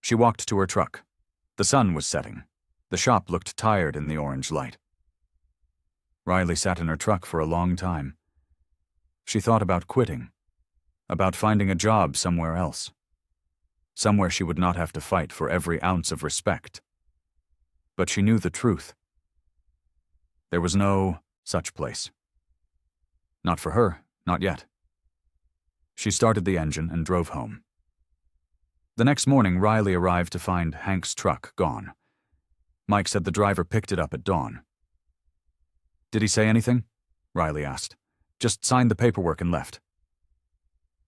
She walked to her truck. The sun was setting. The shop looked tired in the orange light. Riley sat in her truck for a long time. She thought about quitting, about finding a job somewhere else, somewhere she would not have to fight for every ounce of respect. But she knew the truth. There was no such place. Not for her, not yet. She started the engine and drove home. The next morning, Riley arrived to find Hank's truck gone. Mike said the driver picked it up at dawn. Did he say anything? Riley asked. Just signed the paperwork and left.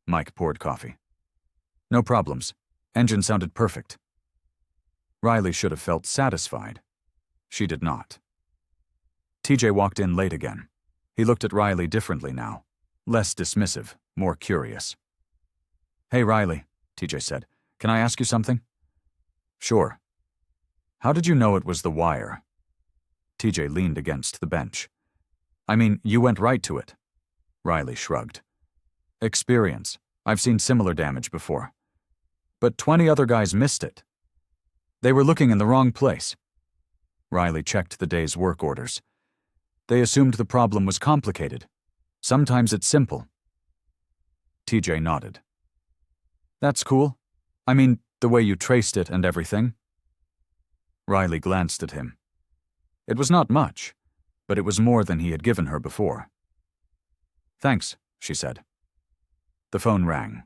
Mike poured coffee. No problems. Engine sounded perfect. Riley should have felt satisfied. She did not. TJ walked in late again. He looked at Riley differently now. Less dismissive, more curious. Hey, Riley, TJ said. Can I ask you something? Sure. How did you know it was the wire? TJ leaned against the bench. I mean, you went right to it. Riley shrugged. Experience. I've seen similar damage before. But 20 other guys missed it. They were looking in the wrong place. Riley checked the day's work orders. They assumed the problem was complicated. Sometimes it's simple. TJ nodded. That's cool. I mean, the way you traced it and everything. Riley glanced at him. It was not much, but it was more than he had given her before. Thanks, she said. The phone rang.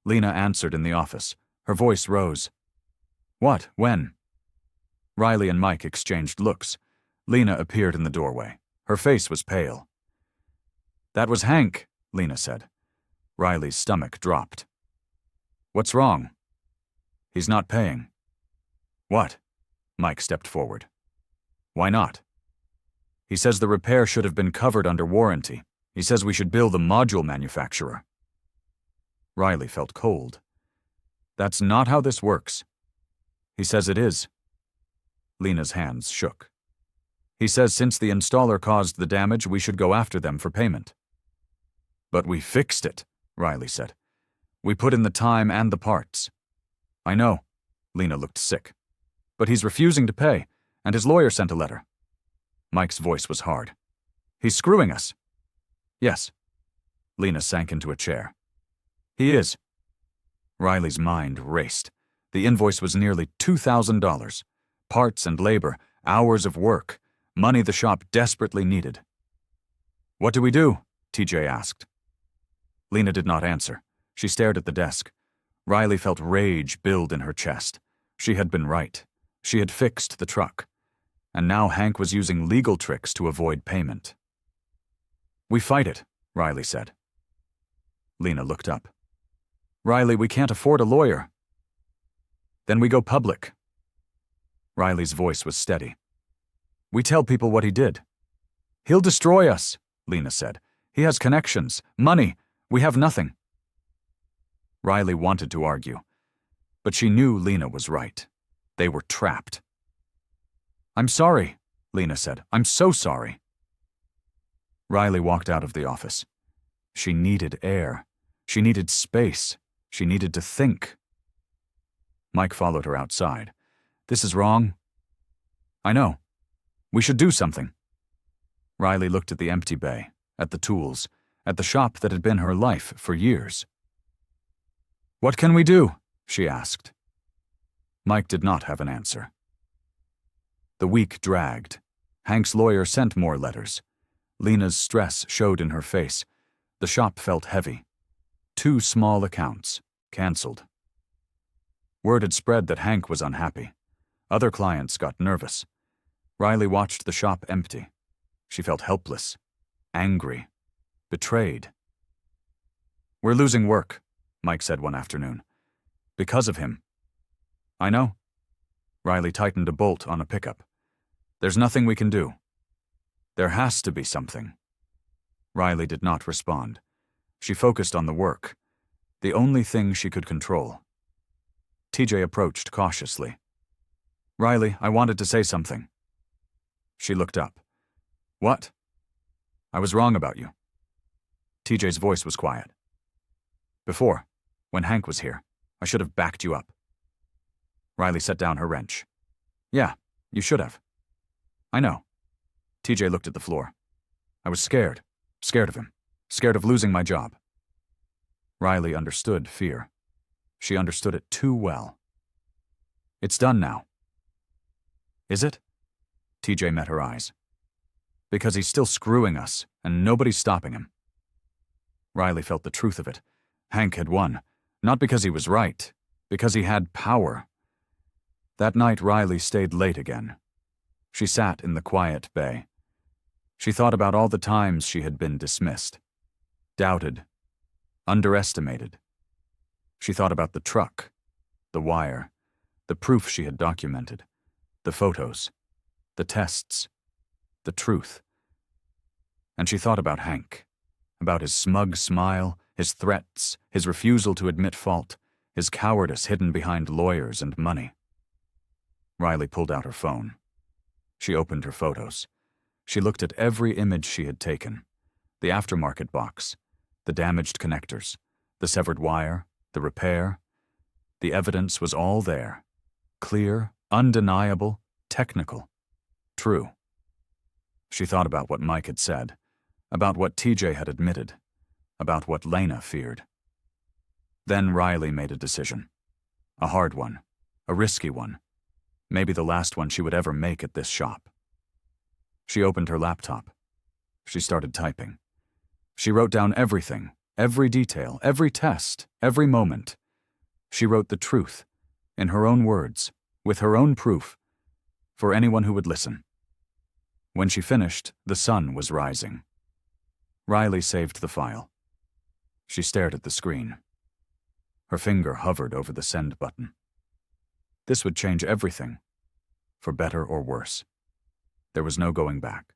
Lena answered in the office. Her voice rose. What? When? Riley and Mike exchanged looks. Lena appeared in the doorway. Her face was pale. That was Hank, Lena said. Riley's stomach dropped. What's wrong? He's not paying. What? Mike stepped forward. Why not? He says the repair should have been covered under warranty. He says we should bill the module manufacturer. Riley felt cold. That's not how this works. He says it is. Lena's hands shook. He says since the installer caused the damage, we should go after them for payment. But we fixed it, Riley said. We put in the time and the parts. I know. Lena looked sick. But he's refusing to pay, and his lawyer sent a letter. Mike's voice was hard. He's screwing us. Yes. Lena sank into a chair. He is. Riley's mind raced. The invoice was nearly $2,000. Parts and labor, hours of work, money the shop desperately needed. What do we do? TJ asked. Lena did not answer. She stared at the desk. Riley felt rage build in her chest. She had been right. She had fixed the truck. And now Hank was using legal tricks to avoid payment. We fight it, Riley said. Lena looked up. Riley, we can't afford a lawyer. Then we go public. Riley's voice was steady. We tell people what he did. He'll destroy us, Lena said. He has connections, money. We have nothing. Riley wanted to argue, but she knew Lena was right. They were trapped. I'm sorry, Lena said. I'm so sorry. Riley walked out of the office. She needed air. She needed space. She needed to think. Mike followed her outside. This is wrong. I know. We should do something. Riley looked at the empty bay, at the tools, at the shop that had been her life for years. What can we do? She asked. Mike did not have an answer. The week dragged. Hank's lawyer sent more letters. Lena's stress showed in her face. The shop felt heavy. 2 small accounts, canceled. Word had spread that Hank was unhappy. Other clients got nervous. Riley watched the shop empty. She felt helpless, angry, betrayed. We're losing work, Mike said one afternoon. Because of him. I know. Riley tightened a bolt on a pickup. There's nothing we can do. There has to be something. Riley did not respond. She focused on the work, the only thing she could control. TJ approached cautiously. Riley, I wanted to say something. She looked up. What? I was wrong about you. TJ's voice was quiet. Before, when Hank was here, I should have backed you up. Riley set down her wrench. Yeah, you should have. I know. TJ looked at the floor. I was scared. Scared of him. Scared of losing my job. Riley understood fear. She understood it too well. It's done now. Is it? TJ met her eyes. Because he's still screwing us, and nobody's stopping him. Riley felt the truth of it. Hank had won, not because he was right, because he had power. That night Riley stayed late again. She sat in the quiet bay. She thought about all the times she had been dismissed, doubted, underestimated. She thought about the truck, the wire, the proof she had documented, the photos, the tests, the truth. And she thought about Hank, about his smug smile, his threats, his refusal to admit fault, his cowardice hidden behind lawyers and money. Riley pulled out her phone. She opened her photos. She looked at every image she had taken, the aftermarket box, the damaged connectors, the severed wire, the repair. The evidence was all there, clear, undeniable, technical, true. She thought about what Mike had said, about what TJ had admitted, about what Lena feared. Then Riley made a decision. A hard one, a risky one, maybe the last one she would ever make at this shop. She opened her laptop. She started typing. She wrote down everything, every detail, every test, every moment. She wrote the truth, in her own words, with her own proof, for anyone who would listen. When she finished, the sun was rising. Riley saved the file. She stared at the screen. Her finger hovered over the send button. This would change everything, for better or worse. There was no going back.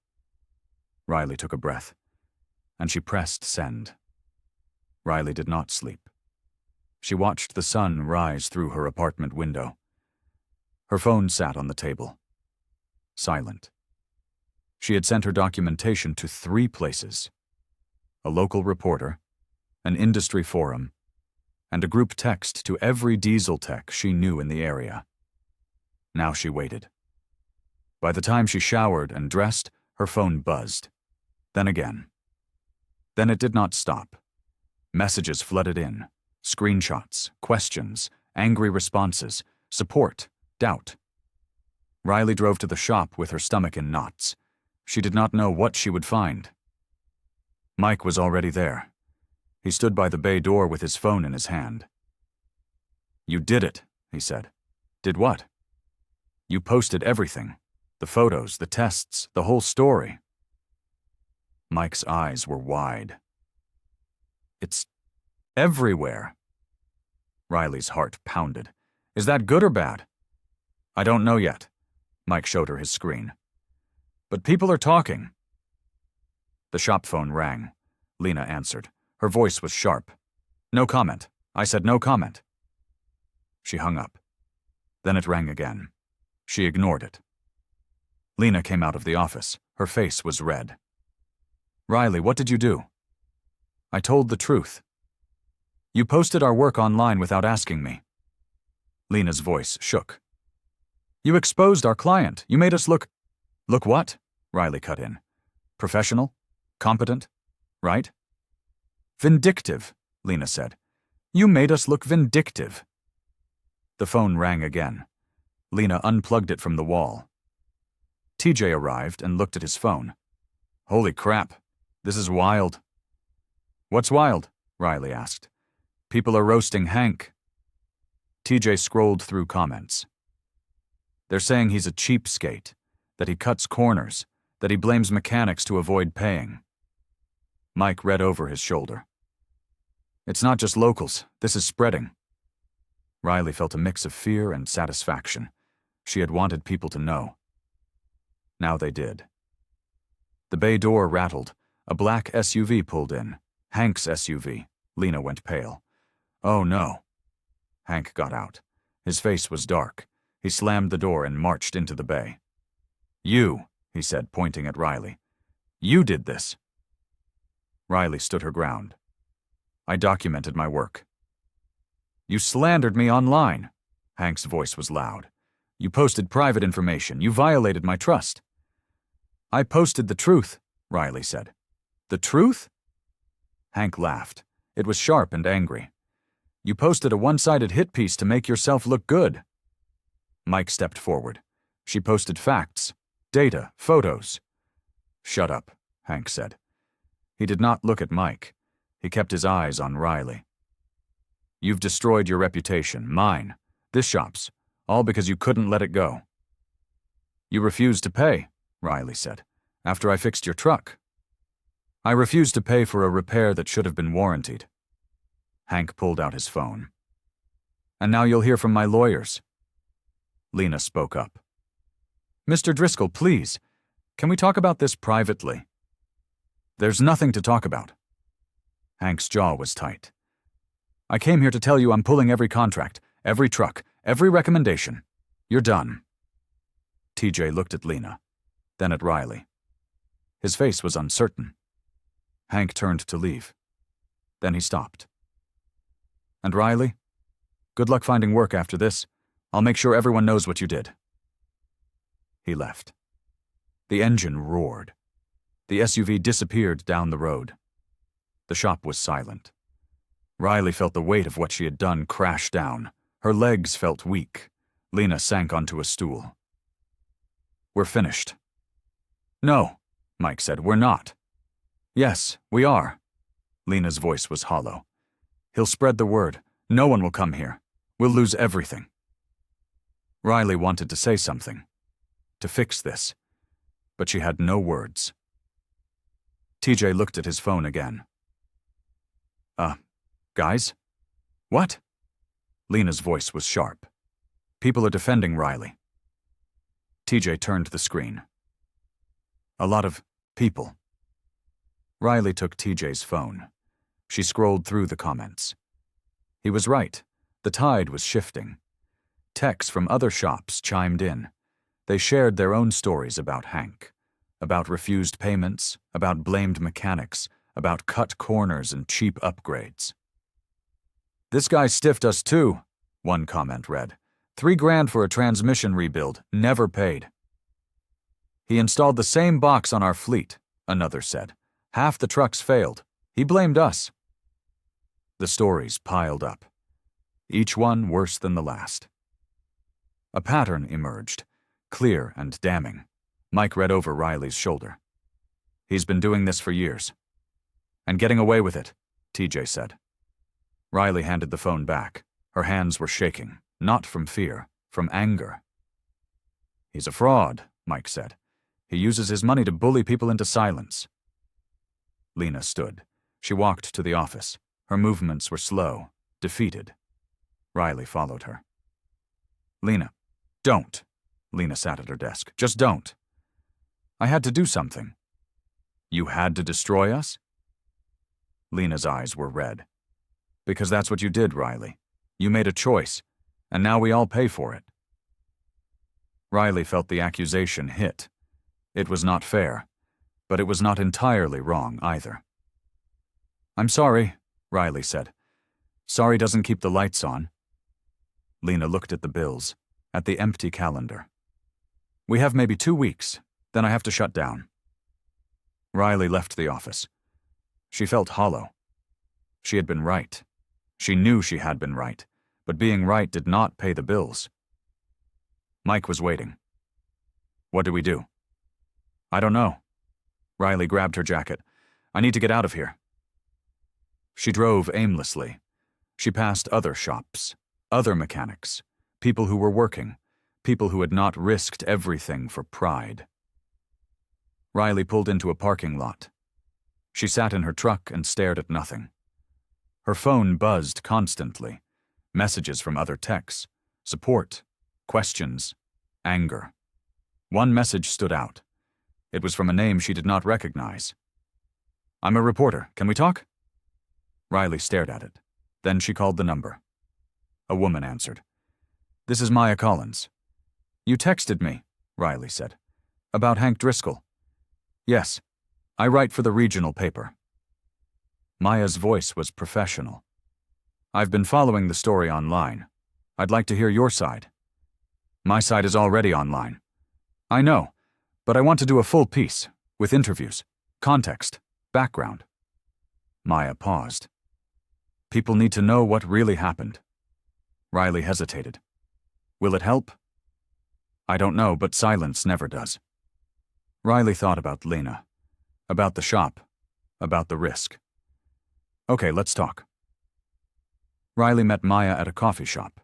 Riley took a breath, and she pressed send. Riley did not sleep. She watched the sun rise through her apartment window. Her phone sat on the table. Silent. She had sent her documentation to 3 places: a local reporter, an industry forum, and a group text to every diesel tech she knew in the area. Now she waited. By the time she showered and dressed, her phone buzzed. Then again. Then it did not stop. Messages flooded in, screenshots, questions, angry responses, support, doubt. Riley drove to the shop with her stomach in knots. She did not know what she would find. Mike was already there. He stood by the bay door with his phone in his hand. You did it, he said. Did what? You posted everything. The photos, the tests, the whole story. Mike's eyes were wide. It's everywhere. Riley's heart pounded. Is that good or bad? I don't know yet. Mike showed her his screen. But people are talking. The shop phone rang. Lena answered. Her voice was sharp. No comment. I said no comment. She hung up. Then it rang again. She ignored it. Lena came out of the office. Her face was red. Riley, what did you do? I told the truth. You posted our work online without asking me. Lena's voice shook. You exposed our client. You made us look... Look what? Riley cut in. Professional? Competent? Right? Vindictive, Lena said. You made us look vindictive. The phone rang again. Lena unplugged it from the wall. TJ arrived and looked at his phone. Holy crap, this is wild. What's wild? Riley asked. People are roasting Hank. TJ scrolled through comments. They're saying he's a cheapskate, that he cuts corners, that he blames mechanics to avoid paying. Mike read over his shoulder. It's not just locals, this is spreading. Riley felt a mix of fear and satisfaction. She had wanted people to know. Now they did. The bay door rattled. A black SUV pulled in. Hank's SUV. Lena went pale. Oh no. Hank got out. His face was dark. He slammed the door and marched into the bay. You, he said, pointing at Riley. You did this. Riley stood her ground. I documented my work. You slandered me online. Hank's voice was loud. You posted private information. You violated my trust. I posted the truth, Riley said. The truth? Hank laughed. It was sharp and angry. You posted a one-sided hit piece to make yourself look good. Mike stepped forward. She posted facts, data, photos. Shut up, Hank said. He did not look at Mike. He kept his eyes on Riley. You've destroyed your reputation, mine, this shop's, all because you couldn't let it go. You refused to pay, Riley said, after I fixed your truck. I refused to pay for a repair that should have been warrantied. Hank pulled out his phone. And now you'll hear from my lawyers. Lena spoke up. Mr. Driscoll, please, can we talk about this privately? There's nothing to talk about. Hank's jaw was tight. I came here to tell you I'm pulling every contract, every truck, every recommendation. You're done. TJ looked at Lena, then at Riley. His face was uncertain. Hank turned to leave. Then he stopped. And Riley, good luck finding work after this. I'll make sure everyone knows what you did. He left. The engine roared. The SUV disappeared down the road. The shop was silent. Riley felt the weight of what she had done crash down. Her legs felt weak. Lena sank onto a stool. We're finished. No, Mike said, we're not. Yes, we are. Lena's voice was hollow. He'll spread the word. No one will come here. We'll lose everything. Riley wanted to say something, to fix this, but she had no words. TJ looked at his phone again. Guys? What? Lena's voice was sharp. People are defending Riley. TJ turned the screen. A lot of people. Riley took TJ's phone. She scrolled through the comments. He was right. The tide was shifting. Techs from other shops chimed in. They shared their own stories about Hank, about refused payments, about blamed mechanics, about cut corners and cheap upgrades. This guy stiffed us too, one comment read. $3,000 for a transmission rebuild, never paid. He installed the same box on our fleet, another said. Half the trucks failed. He blamed us. The stories piled up, each one worse than the last. A pattern emerged, clear and damning. Mike read over Riley's shoulder. He's been doing this for years. And getting away with it, TJ said. Riley handed the phone back. Her hands were shaking, not from fear, from anger. He's a fraud, Mike said. He uses his money to bully people into silence. Lena stood. She walked to the office. Her movements were slow, defeated. Riley followed her. Lena, don't. Lena sat at her desk. Just don't. I had to do something. You had to destroy us? Lena's eyes were red. Because that's what you did, Riley. You made a choice, and now we all pay for it. Riley felt the accusation hit. It was not fair, but it was not entirely wrong either. I'm sorry, Riley said. Sorry doesn't keep the lights on. Lena looked at the bills, at the empty calendar. We have maybe 2 weeks, then I have to shut down. Riley left the office. She felt hollow. She had been right. She knew she had been right, but being right did not pay the bills. Mike was waiting. What do we do? I don't know. Riley grabbed her jacket. I need to get out of here. She drove aimlessly. She passed other shops, other mechanics, people who were working, people who had not risked everything for pride. Riley pulled into a parking lot. She sat in her truck and stared at nothing. Her phone buzzed constantly. Messages from other texts. Support. Questions. Anger. One message stood out. It was from a name she did not recognize. "I'm a reporter. Can we talk?" Riley stared at it. Then she called the number. A woman answered. "This is Maya Collins." "You texted me," Riley said. "About Hank Driscoll." "Yes. I write for the regional paper." Maya's voice was professional. "I've been following the story online. I'd like to hear your side." "My side is already online." "I know, but I want to do a full piece, with interviews, context, background." Maya paused. "People need to know what really happened." Riley hesitated. "Will it help?" "I don't know, but silence never does." Riley thought about Lena, about the shop, about the risk. "Okay, let's talk." Riley met Maya at a coffee shop.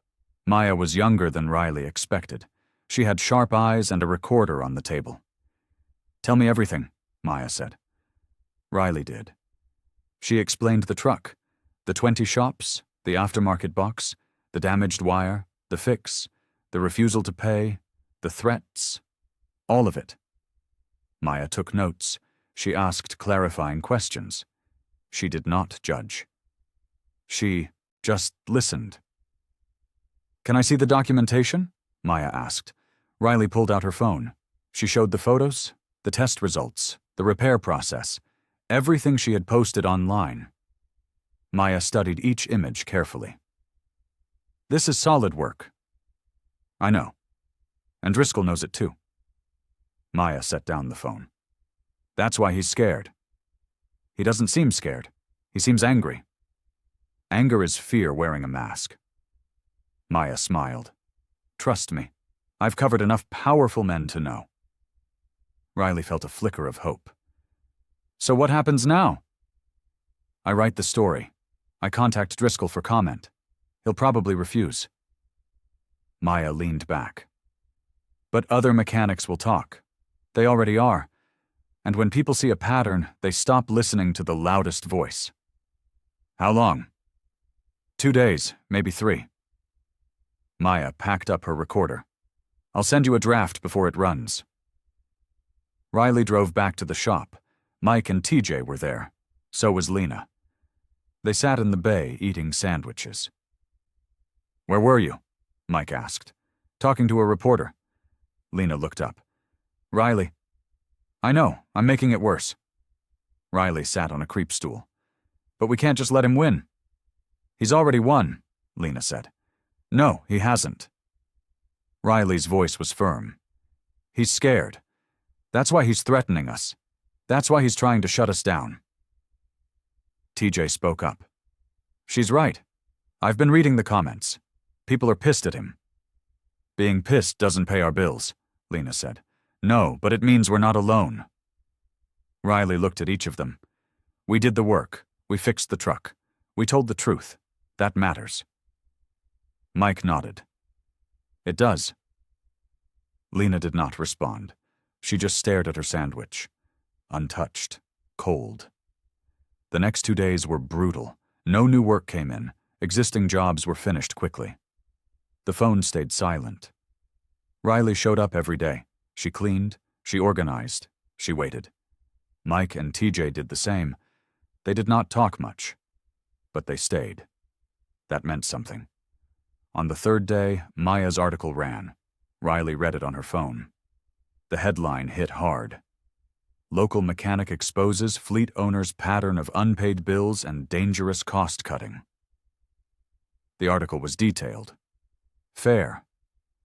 Maya was younger than Riley expected. She had sharp eyes and a recorder on the table. "Tell me everything," Maya said. Riley did. She explained the truck, the 20 shops, the aftermarket box, the damaged wire, the fix, the refusal to pay, the threats, all of it. Maya took notes. She asked clarifying questions. She did not judge. She just listened. "Can I see the documentation?" Maya asked. Riley pulled out her phone. She showed the photos, the test results, the repair process, everything she had posted online. Maya studied each image carefully. "This is solid work." "I know. And Driscoll knows it too." Maya set down the phone. "That's why he's scared." "He doesn't seem scared. He seems angry." "Anger is fear wearing a mask." Maya smiled. "Trust me, I've covered enough powerful men to know." Riley felt a flicker of hope. "So what happens now?" "I write the story. I contact Driscoll for comment. He'll probably refuse." Maya leaned back. "But other mechanics will talk. They already are. And when people see a pattern, they stop listening to the loudest voice." "How long?" 2 days, maybe 3. Maya packed up her recorder. "I'll send you a draft before it runs." Riley drove back to the shop. Mike and TJ were there. So was Lena. They sat in the bay eating sandwiches. "Where were you?" Mike asked. "Talking to a reporter." Lena looked up. "Riley." "I know, I'm making it worse." Riley sat on a creep stool. "But we can't just let him win." "He's already won," Lena said. "No, he hasn't." Riley's voice was firm. "He's scared. That's why he's threatening us. That's why he's trying to shut us down." TJ spoke up. "She's right. I've been reading the comments. People are pissed at him." "Being pissed doesn't pay our bills," Lena said. "No, but it means we're not alone." Riley looked at each of them. "We did the work. We fixed the truck. We told the truth. That matters." Mike nodded. "It does." Lena did not respond. She just stared at her sandwich. Untouched. Cold. The next 2 days were brutal. No new work came in. Existing jobs were finished quickly. The phone stayed silent. Riley showed up every day. She cleaned, she organized, she waited. Mike and TJ did the same. They did not talk much, but they stayed. That meant something. On the 3rd day, Maya's article ran. Riley read it on her phone. The headline hit hard. "Local mechanic exposes fleet owner's pattern of unpaid bills and dangerous cost-cutting." The article was detailed. "Fair.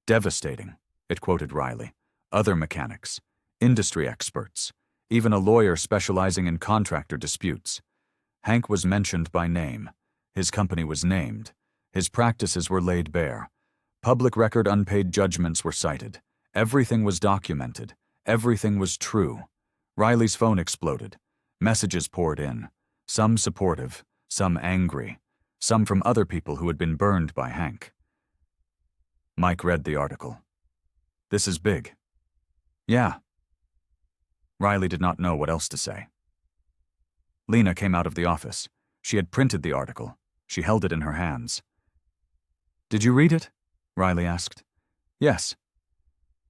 Devastating," it quoted Riley. "Other mechanics. Industry experts. Even a lawyer specializing in contractor disputes. Hank was mentioned by name. His company was named. His practices were laid bare. Public record unpaid judgments were cited. Everything was documented. Everything was true." Riley's phone exploded. Messages poured in. Some supportive, some angry, some from other people who had been burned by Hank. Mike read the article. "This is big." "Yeah." Riley did not know what else to say. Lena came out of the office. She had printed the article. She held it in her hands. Did you read it? Riley asked. Yes.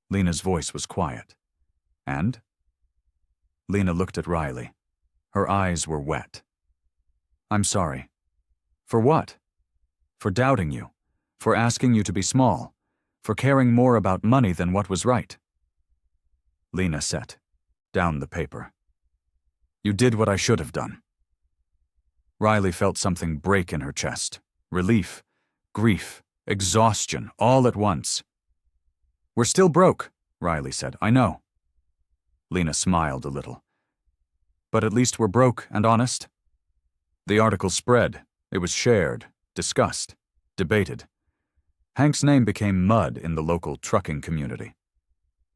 Lena's voice was quiet. And? Lena looked at Riley. Her eyes were wet. I'm sorry. For what? For doubting you. For asking you to be small. For caring more about money than what was right. Lena set down the paper. You did what I should have done. Riley felt something break in her chest. Relief, grief, exhaustion, all at once. We're still broke, Riley said. I know. Lena smiled a little. But at least we're broke and honest. The article spread. It was shared, discussed, debated. Hank's name became mud in the local trucking community.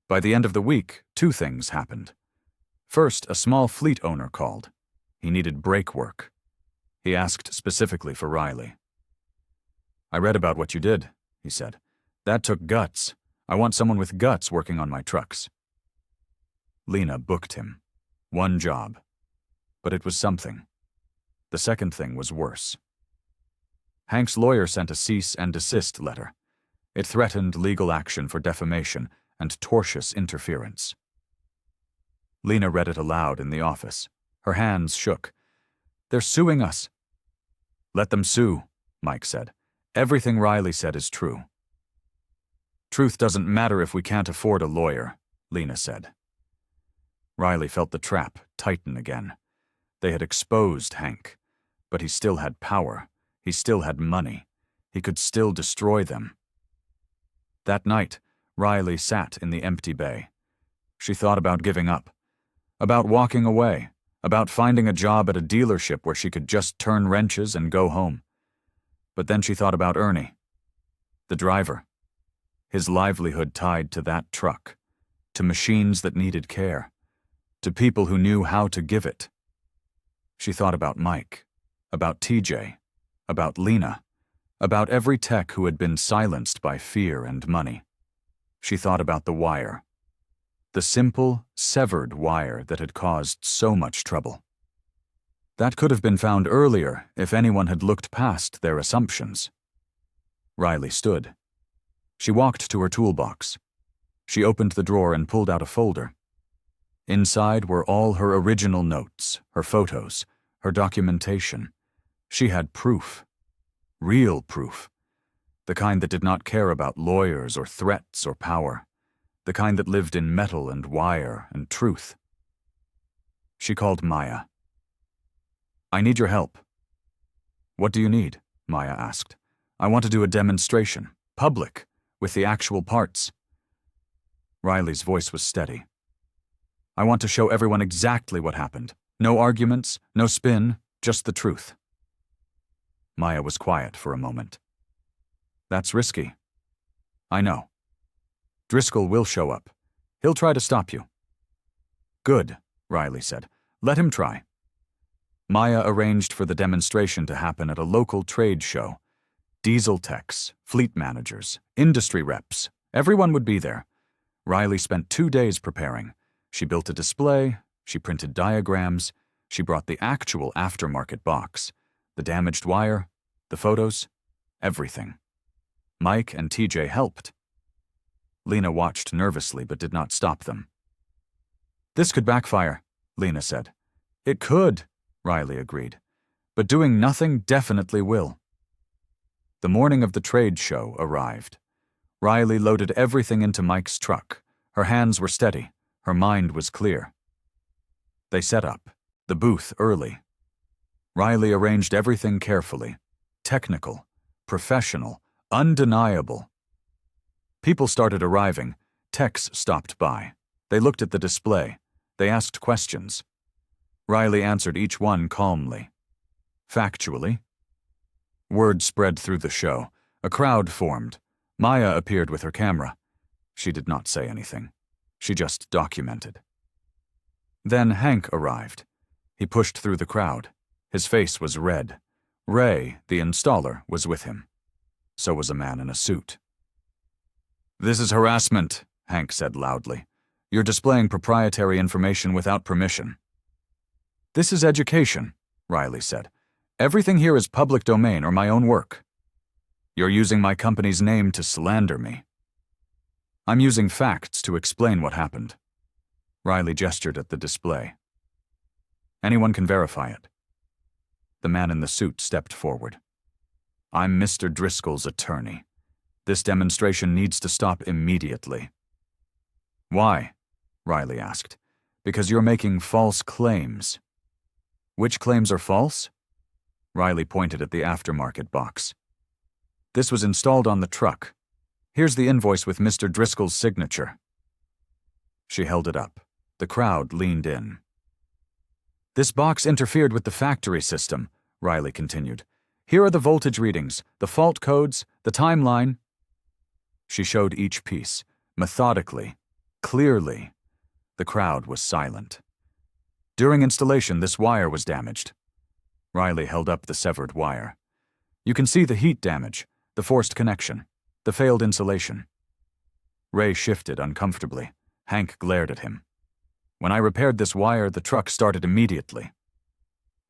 By the end of the week, 2 things happened. First, a small fleet owner called. He needed brake work. He asked specifically for Riley. I read about what you did, he said. That took guts. I want someone with guts working on my trucks. Lena booked him. 1 job. But it was something. The second thing was worse. Hank's lawyer sent a cease and desist letter. It threatened legal action for defamation and tortious interference. Lena read it aloud in the office. Her hands shook. They're suing us. Let them sue, Mike said. Everything Riley said is true. Truth doesn't matter if we can't afford a lawyer, Lena said. Riley felt the trap tighten again. They had exposed Hank, but he still had power. He still had money. He could still destroy them. That night, Riley sat in the empty bay. She thought about giving up, about walking away, about finding a job at a dealership where she could just turn wrenches and go home. But then she thought about Ernie, the driver, his livelihood tied to that truck, to machines that needed care, to people who knew how to give it. She thought about Mike, about TJ, about Lena, about every tech who had been silenced by fear and money. She thought about the wire, the simple, severed wire that had caused so much trouble. That could have been found earlier if anyone had looked past their assumptions. Riley stood. She walked to her toolbox. She opened the drawer and pulled out a folder. Inside were all her original notes, her photos, her documentation. She had proof. Real proof. The kind that did not care about lawyers or threats or power. The kind that lived in metal and wire and truth. She called Maya. I need your help. What do you need? Maya asked. I want to do a demonstration, public, with the actual parts. Riley's voice was steady. I want to show everyone exactly what happened. No arguments, no spin, just the truth. Maya was quiet for a moment. That's risky. I know. Driscoll will show up. He'll try to stop you. Good, Riley said. Let him try. Maya arranged for the demonstration to happen at a local trade show. Diesel techs, fleet managers, industry reps, everyone would be there. Riley spent 2 days preparing. She built a display, she printed diagrams, she brought the actual aftermarket box, the damaged wire, the photos, everything. Mike and TJ helped. Lena watched nervously but did not stop them. This could backfire, Lena said. It could, Riley agreed. But doing nothing definitely will. The morning of the trade show arrived. Riley loaded everything into Mike's truck. Her hands were steady. Her mind was clear. They set up, the booth early. Riley arranged everything carefully. Technical, professional, undeniable. People started arriving. Techs stopped by. They looked at the display. They asked questions. Riley answered each one calmly. Factually. Word spread through the show. A crowd formed. Maya appeared with her camera. She did not say anything. She just documented. Then Hank arrived. He pushed through the crowd. His face was red. Ray, the installer, was with him. So was a man in a suit. This is harassment, Hank said loudly. You're displaying proprietary information without permission. This is education, Riley said. Everything here is public domain or my own work. You're using my company's name to slander me. I'm using facts to explain what happened. Riley gestured at the display. Anyone can verify it. The man in the suit stepped forward. I'm Mr. Driscoll's attorney. This demonstration needs to stop immediately. Why? Riley asked. Because you're making false claims. Which claims are false? Riley pointed at the aftermarket box. This was installed on the truck. Here's the invoice with Mr. Driscoll's signature. She held it up. The crowd leaned in. This box interfered with the factory system, Riley continued. Here are the voltage readings, the fault codes, the timeline. She showed each piece, methodically, clearly. The crowd was silent. During installation, this wire was damaged. Riley held up the severed wire. You can see the heat damage, the forced connection, the failed insulation. Ray shifted uncomfortably. Hank glared at him. When I repaired this wire, the truck started immediately.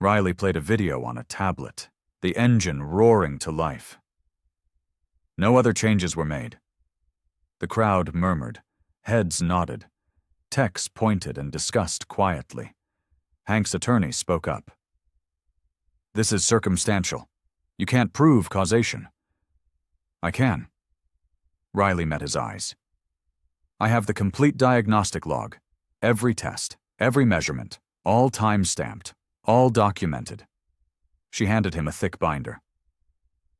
Riley played a video on a tablet, the engine roaring to life. No other changes were made. The crowd murmured, heads nodded. Techs pointed and discussed quietly. Hank's attorney spoke up. This is circumstantial. You can't prove causation. I can. Riley met his eyes. I have the complete diagnostic log. Every test, every measurement, all time-stamped, all documented. She handed him a thick binder.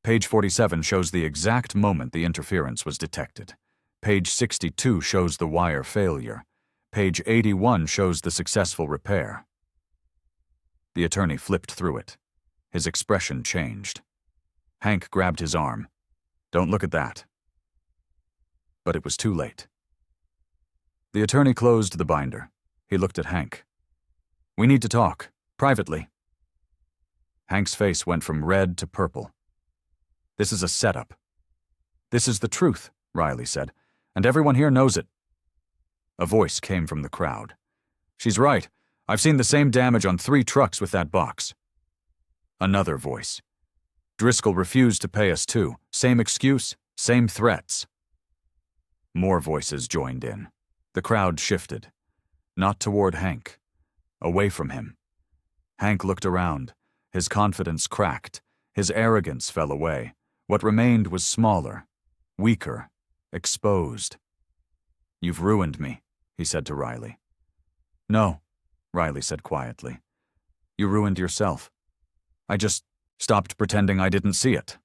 Page 47 shows the exact moment the interference was detected. Page 62 shows the wire failure. Page 81 shows the successful repair. The attorney flipped through it. His expression changed. Hank grabbed his arm. Don't look at that. But it was too late. The attorney closed the binder. He looked at Hank. We need to talk, privately. Hank's face went from red to purple. This is a setup. This is the truth, Riley said, and everyone here knows it. A voice came from the crowd. She's right. I've seen the same damage on 3 trucks with that box. Another voice. Driscoll refused to pay us too. Same excuse, same threats. More voices joined in. The crowd shifted. Not toward Hank. Away from him. Hank looked around. His confidence cracked. His arrogance fell away. What remained was smaller, weaker, exposed. You've ruined me, he said to Riley. No, Riley said quietly. You ruined yourself. I just stopped pretending I didn't see it.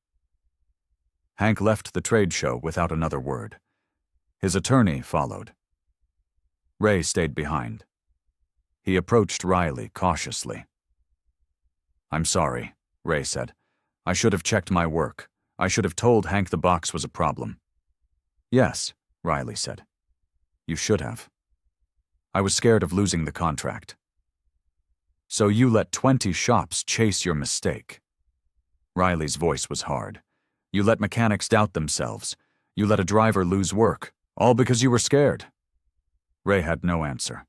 Hank left the trade show without another word. His attorney followed. Ray stayed behind. He approached Riley cautiously. I'm sorry, Ray said. I should have checked my work. I should have told Hank the box was a problem. Yes, Riley said. You should have. I was scared of losing the contract. So you let 20 shops chase your mistake. Riley's voice was hard. You let mechanics doubt themselves. You let a driver lose work, all because you were scared. Ray had no answer.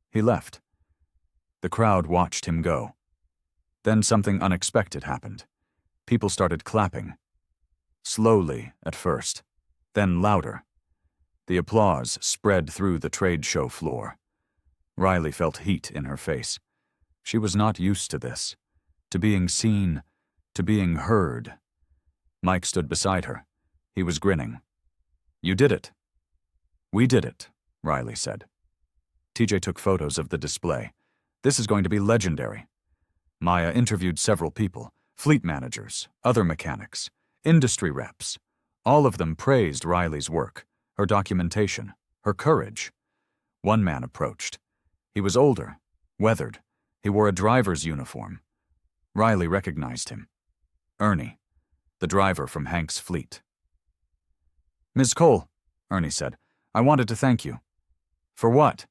He left. The crowd watched him go. Then something unexpected happened. People started clapping. Slowly at first, then louder. The applause spread through the trade show floor. Riley felt heat in her face. She was not used to this, to being seen, to being heard. Mike stood beside her. He was grinning. You did it. We did it, Riley said. TJ took photos of the display. This is going to be legendary. Maya interviewed several people, fleet managers, other mechanics, industry reps. All of them praised Riley's work, her documentation, her courage. One man approached. He was older, weathered. He wore a driver's uniform. Riley recognized him. Ernie, the driver from Hank's fleet. Ms. Cole, Ernie said, I wanted to thank you. For what?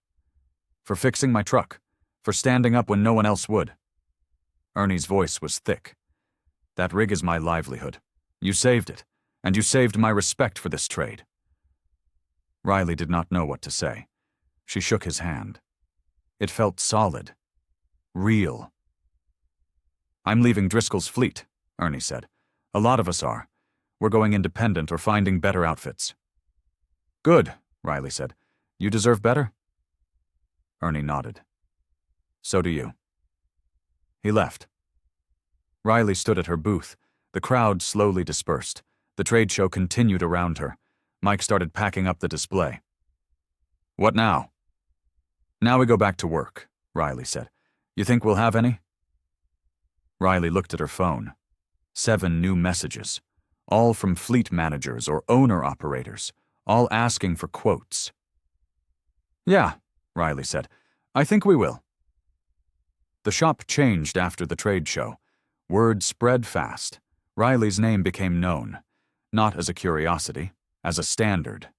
For fixing my truck, for standing up when no one else would. Ernie's voice was thick. That rig is my livelihood. You saved it, and you saved my respect for this trade. Riley did not know what to say. She shook his hand. It felt solid. Real. I'm leaving Driscoll's fleet, Ernie said. A lot of us are. We're going independent or finding better outfits." "Good," Riley said. "You deserve better?" Ernie nodded. "So do you." He left. Riley stood at her booth. The crowd slowly dispersed. The trade show continued around her. Mike started packing up the display. "What now?" "Now we go back to work," Riley said. "You think we'll have any?" Riley looked at her phone. 7 new messages, all from fleet managers or owner-operators, all asking for quotes. "Yeah," Riley said. "I think we will." The shop changed after the trade show. Word spread fast. Riley's name became known, not as a curiosity, as a standard.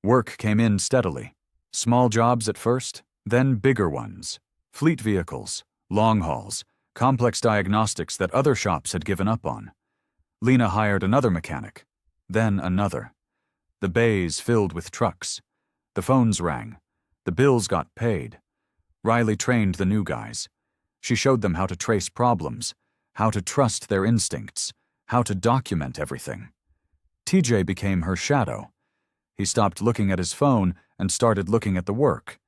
Work came in steadily. Small jobs at first, then bigger ones. Fleet vehicles, long hauls, complex diagnostics that other shops had given up on. Lena hired another mechanic, then another. The bays filled with trucks. The phones rang. The bills got paid. Riley trained the new guys. She showed them how to trace problems, how to trust their instincts, how to document everything. TJ became her shadow. He stopped looking at his phone and started looking at the work.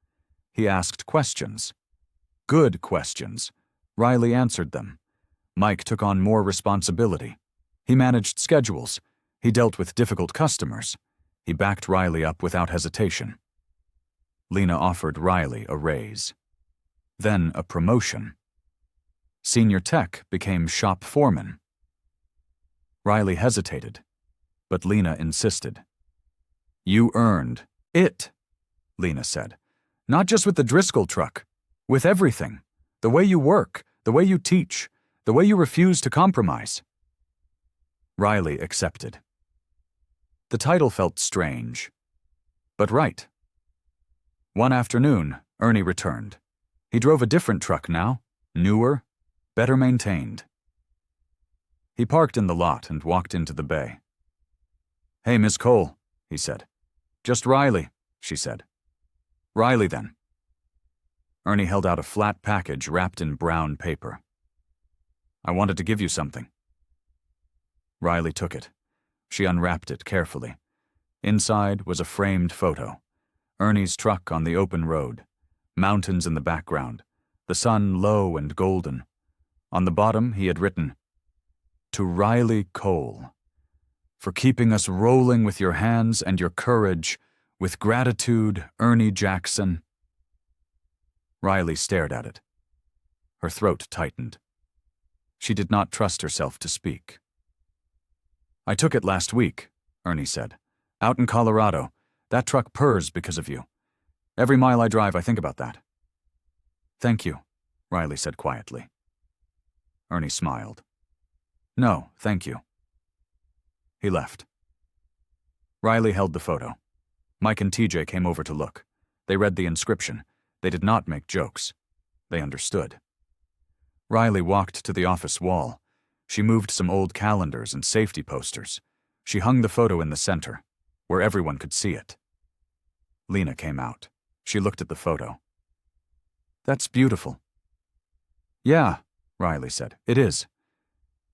He asked questions. Good questions. Riley answered them. Mike took on more responsibility. He managed schedules. He dealt with difficult customers. He backed Riley up without hesitation. Lena offered Riley a raise. Then a promotion. Senior tech became shop foreman. Riley hesitated, but Lena insisted. "You earned it," Lena said. "Not just with the Driscoll truck, with everything. The way you work, the way you teach, the way you refuse to compromise." Riley accepted. The title felt strange, but right. One afternoon, Ernie returned. He drove a different truck now, newer, better maintained. He parked in the lot and walked into the bay. "Hey, Miss Cole," he said. "Just Riley," she said. "Riley, then." Ernie held out a flat package wrapped in brown paper. "I wanted to give you something." Riley took it. She unwrapped it carefully. Inside was a framed photo. Ernie's truck on the open road. Mountains in the background. The sun low and golden. On the bottom he had written, "To Riley Cole. For keeping us rolling with your hands and your courage. With gratitude, Ernie Jackson." Riley stared at it. Her throat tightened. She did not trust herself to speak. "I took it last week," Ernie said. "Out in Colorado. That truck purrs because of you. Every mile I drive, I think about that." "Thank you," Riley said quietly. Ernie smiled. "No, thank you." He left. Riley held the photo. Mike and TJ came over to look. They read the inscription. They did not make jokes. They understood. Riley walked to the office wall. She moved some old calendars and safety posters. She hung the photo in the center, where everyone could see it. Lena came out. She looked at the photo. "That's beautiful." "Yeah," Riley said. "It is.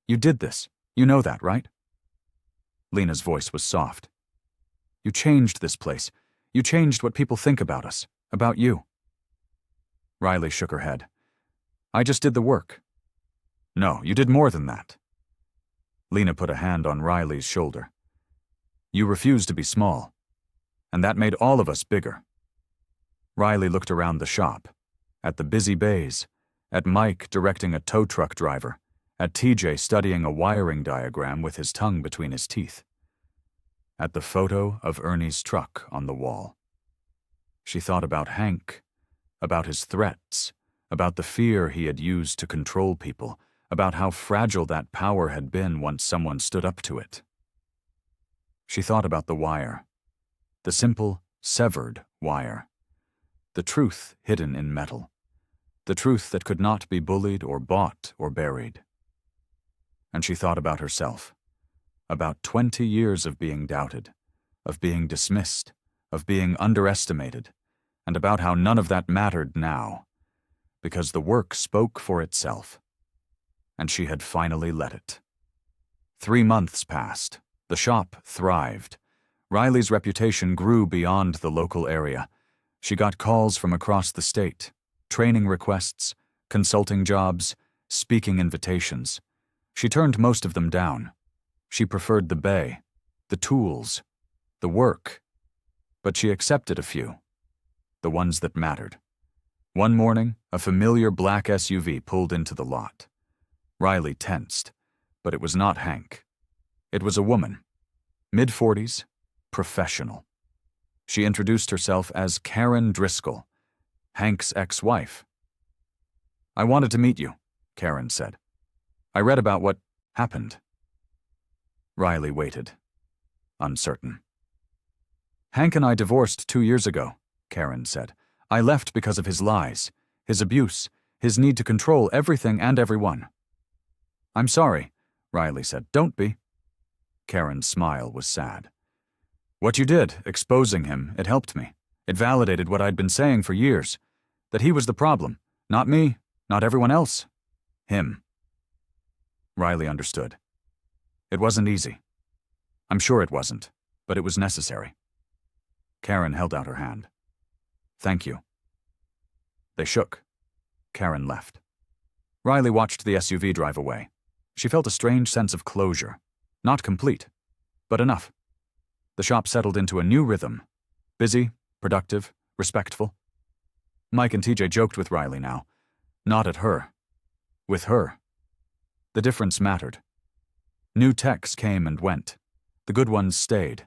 You did this. You know that, right?" Lena's voice was soft. "You changed this place. You changed what people think about us, about you." Riley shook her head. "I just did the work." "No, you did more than that." Lena put a hand on Riley's shoulder. "You refused to be small, and that made all of us bigger." Riley looked around the shop, at the busy bays, at Mike directing a tow truck driver, at TJ studying a wiring diagram with his tongue between his teeth, at the photo of Ernie's truck on the wall. She thought about Hank, about his threats, about the fear he had used to control people, about how fragile that power had been once someone stood up to it. She thought about the wire, the simple, severed wire, the truth hidden in metal, the truth that could not be bullied or bought or buried. And she thought about herself, about 20 years of being doubted, of being dismissed, of being underestimated, and about how none of that mattered now, because the work spoke for itself, and she had finally let it. 3 months passed, The shop thrived. Riley's reputation grew beyond the local area. She got calls from across the state, training requests, consulting jobs, speaking invitations. She turned most of them down. She preferred the bay, the tools, the work. But she accepted a few, the ones that mattered. One morning, a familiar black SUV pulled into the lot. Riley tensed, but it was not Hank. It was a woman, mid-40s, professional. She introduced herself as Karen Driscoll, Hank's ex-wife. "I wanted to meet you," Karen said. "I read about what happened." Riley waited, uncertain. "Hank and I divorced 2 years ago," Karen said. "I left because of his lies, his abuse, his need to control everything and everyone." "I'm sorry," Riley said. "Don't be." Karen's smile was sad. "What you did, exposing him, it helped me. It validated what I'd been saying for years, that he was the problem. Not me, not everyone else. Him." Riley understood. It wasn't easy. I'm sure it wasn't, but it was necessary. Karen held out her hand. "Thank you." They shook. Karen left. Riley watched the SUV drive away. She felt a strange sense of closure. Not complete, but enough. The shop settled into a new rhythm. Busy, productive, respectful. Mike and TJ joked with Riley now. Not at her. With her. The difference mattered. New techs came and went. The good ones stayed.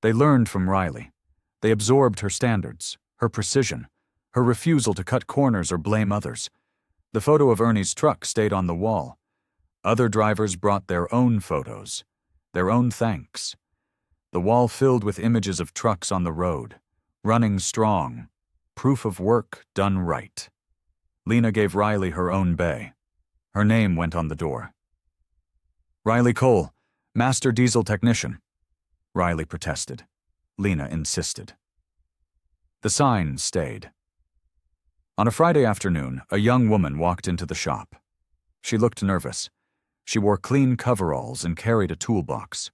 They learned from Riley. They absorbed her standards, her precision, her refusal to cut corners or blame others. The photo of Ernie's truck stayed on the wall. Other drivers brought their own photos, their own thanks. The wall filled with images of trucks on the road, running strong, proof of work done right. Lena gave Riley her own bay. Her name went on the door. "Riley Cole, Master Diesel Technician." Riley protested. Lena insisted. The sign stayed. On a Friday afternoon, a young woman walked into the shop. She looked nervous. She wore clean coveralls and carried a toolbox.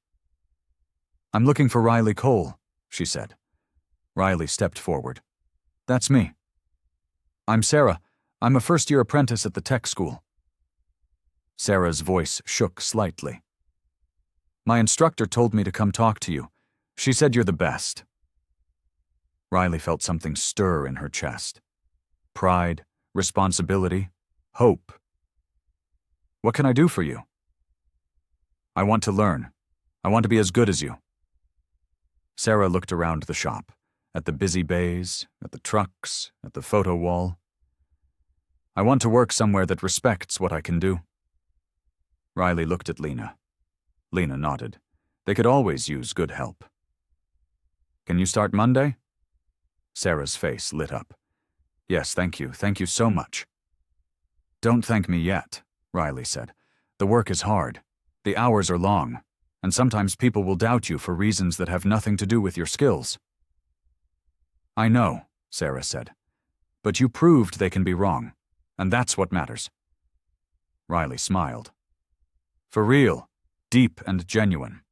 "I'm looking for Riley Cole," she said. Riley stepped forward. "That's me." "I'm Sarah. I'm a first-year apprentice at the tech school." Sarah's voice shook slightly. "My instructor told me to come talk to you. She said you're the best." Riley felt something stir in her chest. Pride, responsibility, hope. "What can I do for you?" "I want to learn. I want to be as good as you." Sarah looked around the shop, at the busy bays, at the trucks, at the photo wall. "I want to work somewhere that respects what I can do." Riley looked at Lena. Lena nodded. They could always use good help. "Can you start Monday?" Sarah's face lit up. "Yes, thank you. Thank you so much." "Don't thank me yet," Riley said. "The work is hard. The hours are long, and sometimes people will doubt you for reasons that have nothing to do with your skills." "I know," Sarah said. "But you proved they can be wrong, and that's what matters." Riley smiled. "For real, deep and genuine."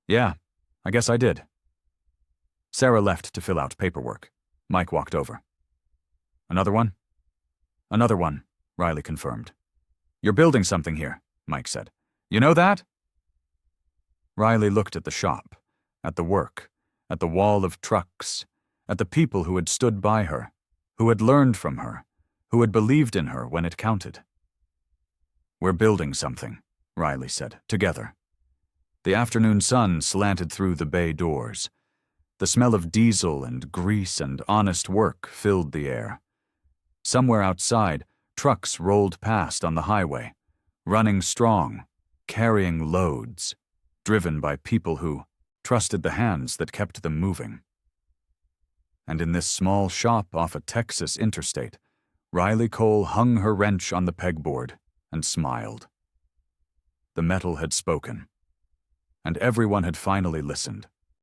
"Yeah, I guess I did." Sarah left to fill out paperwork. Mike walked over. "Another one?" "Another one," Riley confirmed. "You're building something here," Mike said. "You know that?" Riley looked at the shop, at the work, at the wall of trucks, at the people who had stood by her, who had learned from her, who had believed in her when it counted. "We're building something," Riley said, "together." The afternoon sun slanted through the bay doors. The smell of diesel and grease and honest work filled the air. Somewhere outside, trucks rolled past on the highway, running strong, carrying loads, driven by people who trusted the hands that kept them moving. And in this small shop off a Texas interstate, Riley Cole hung her wrench on the pegboard and smiled. The metal had spoken, and everyone had finally listened.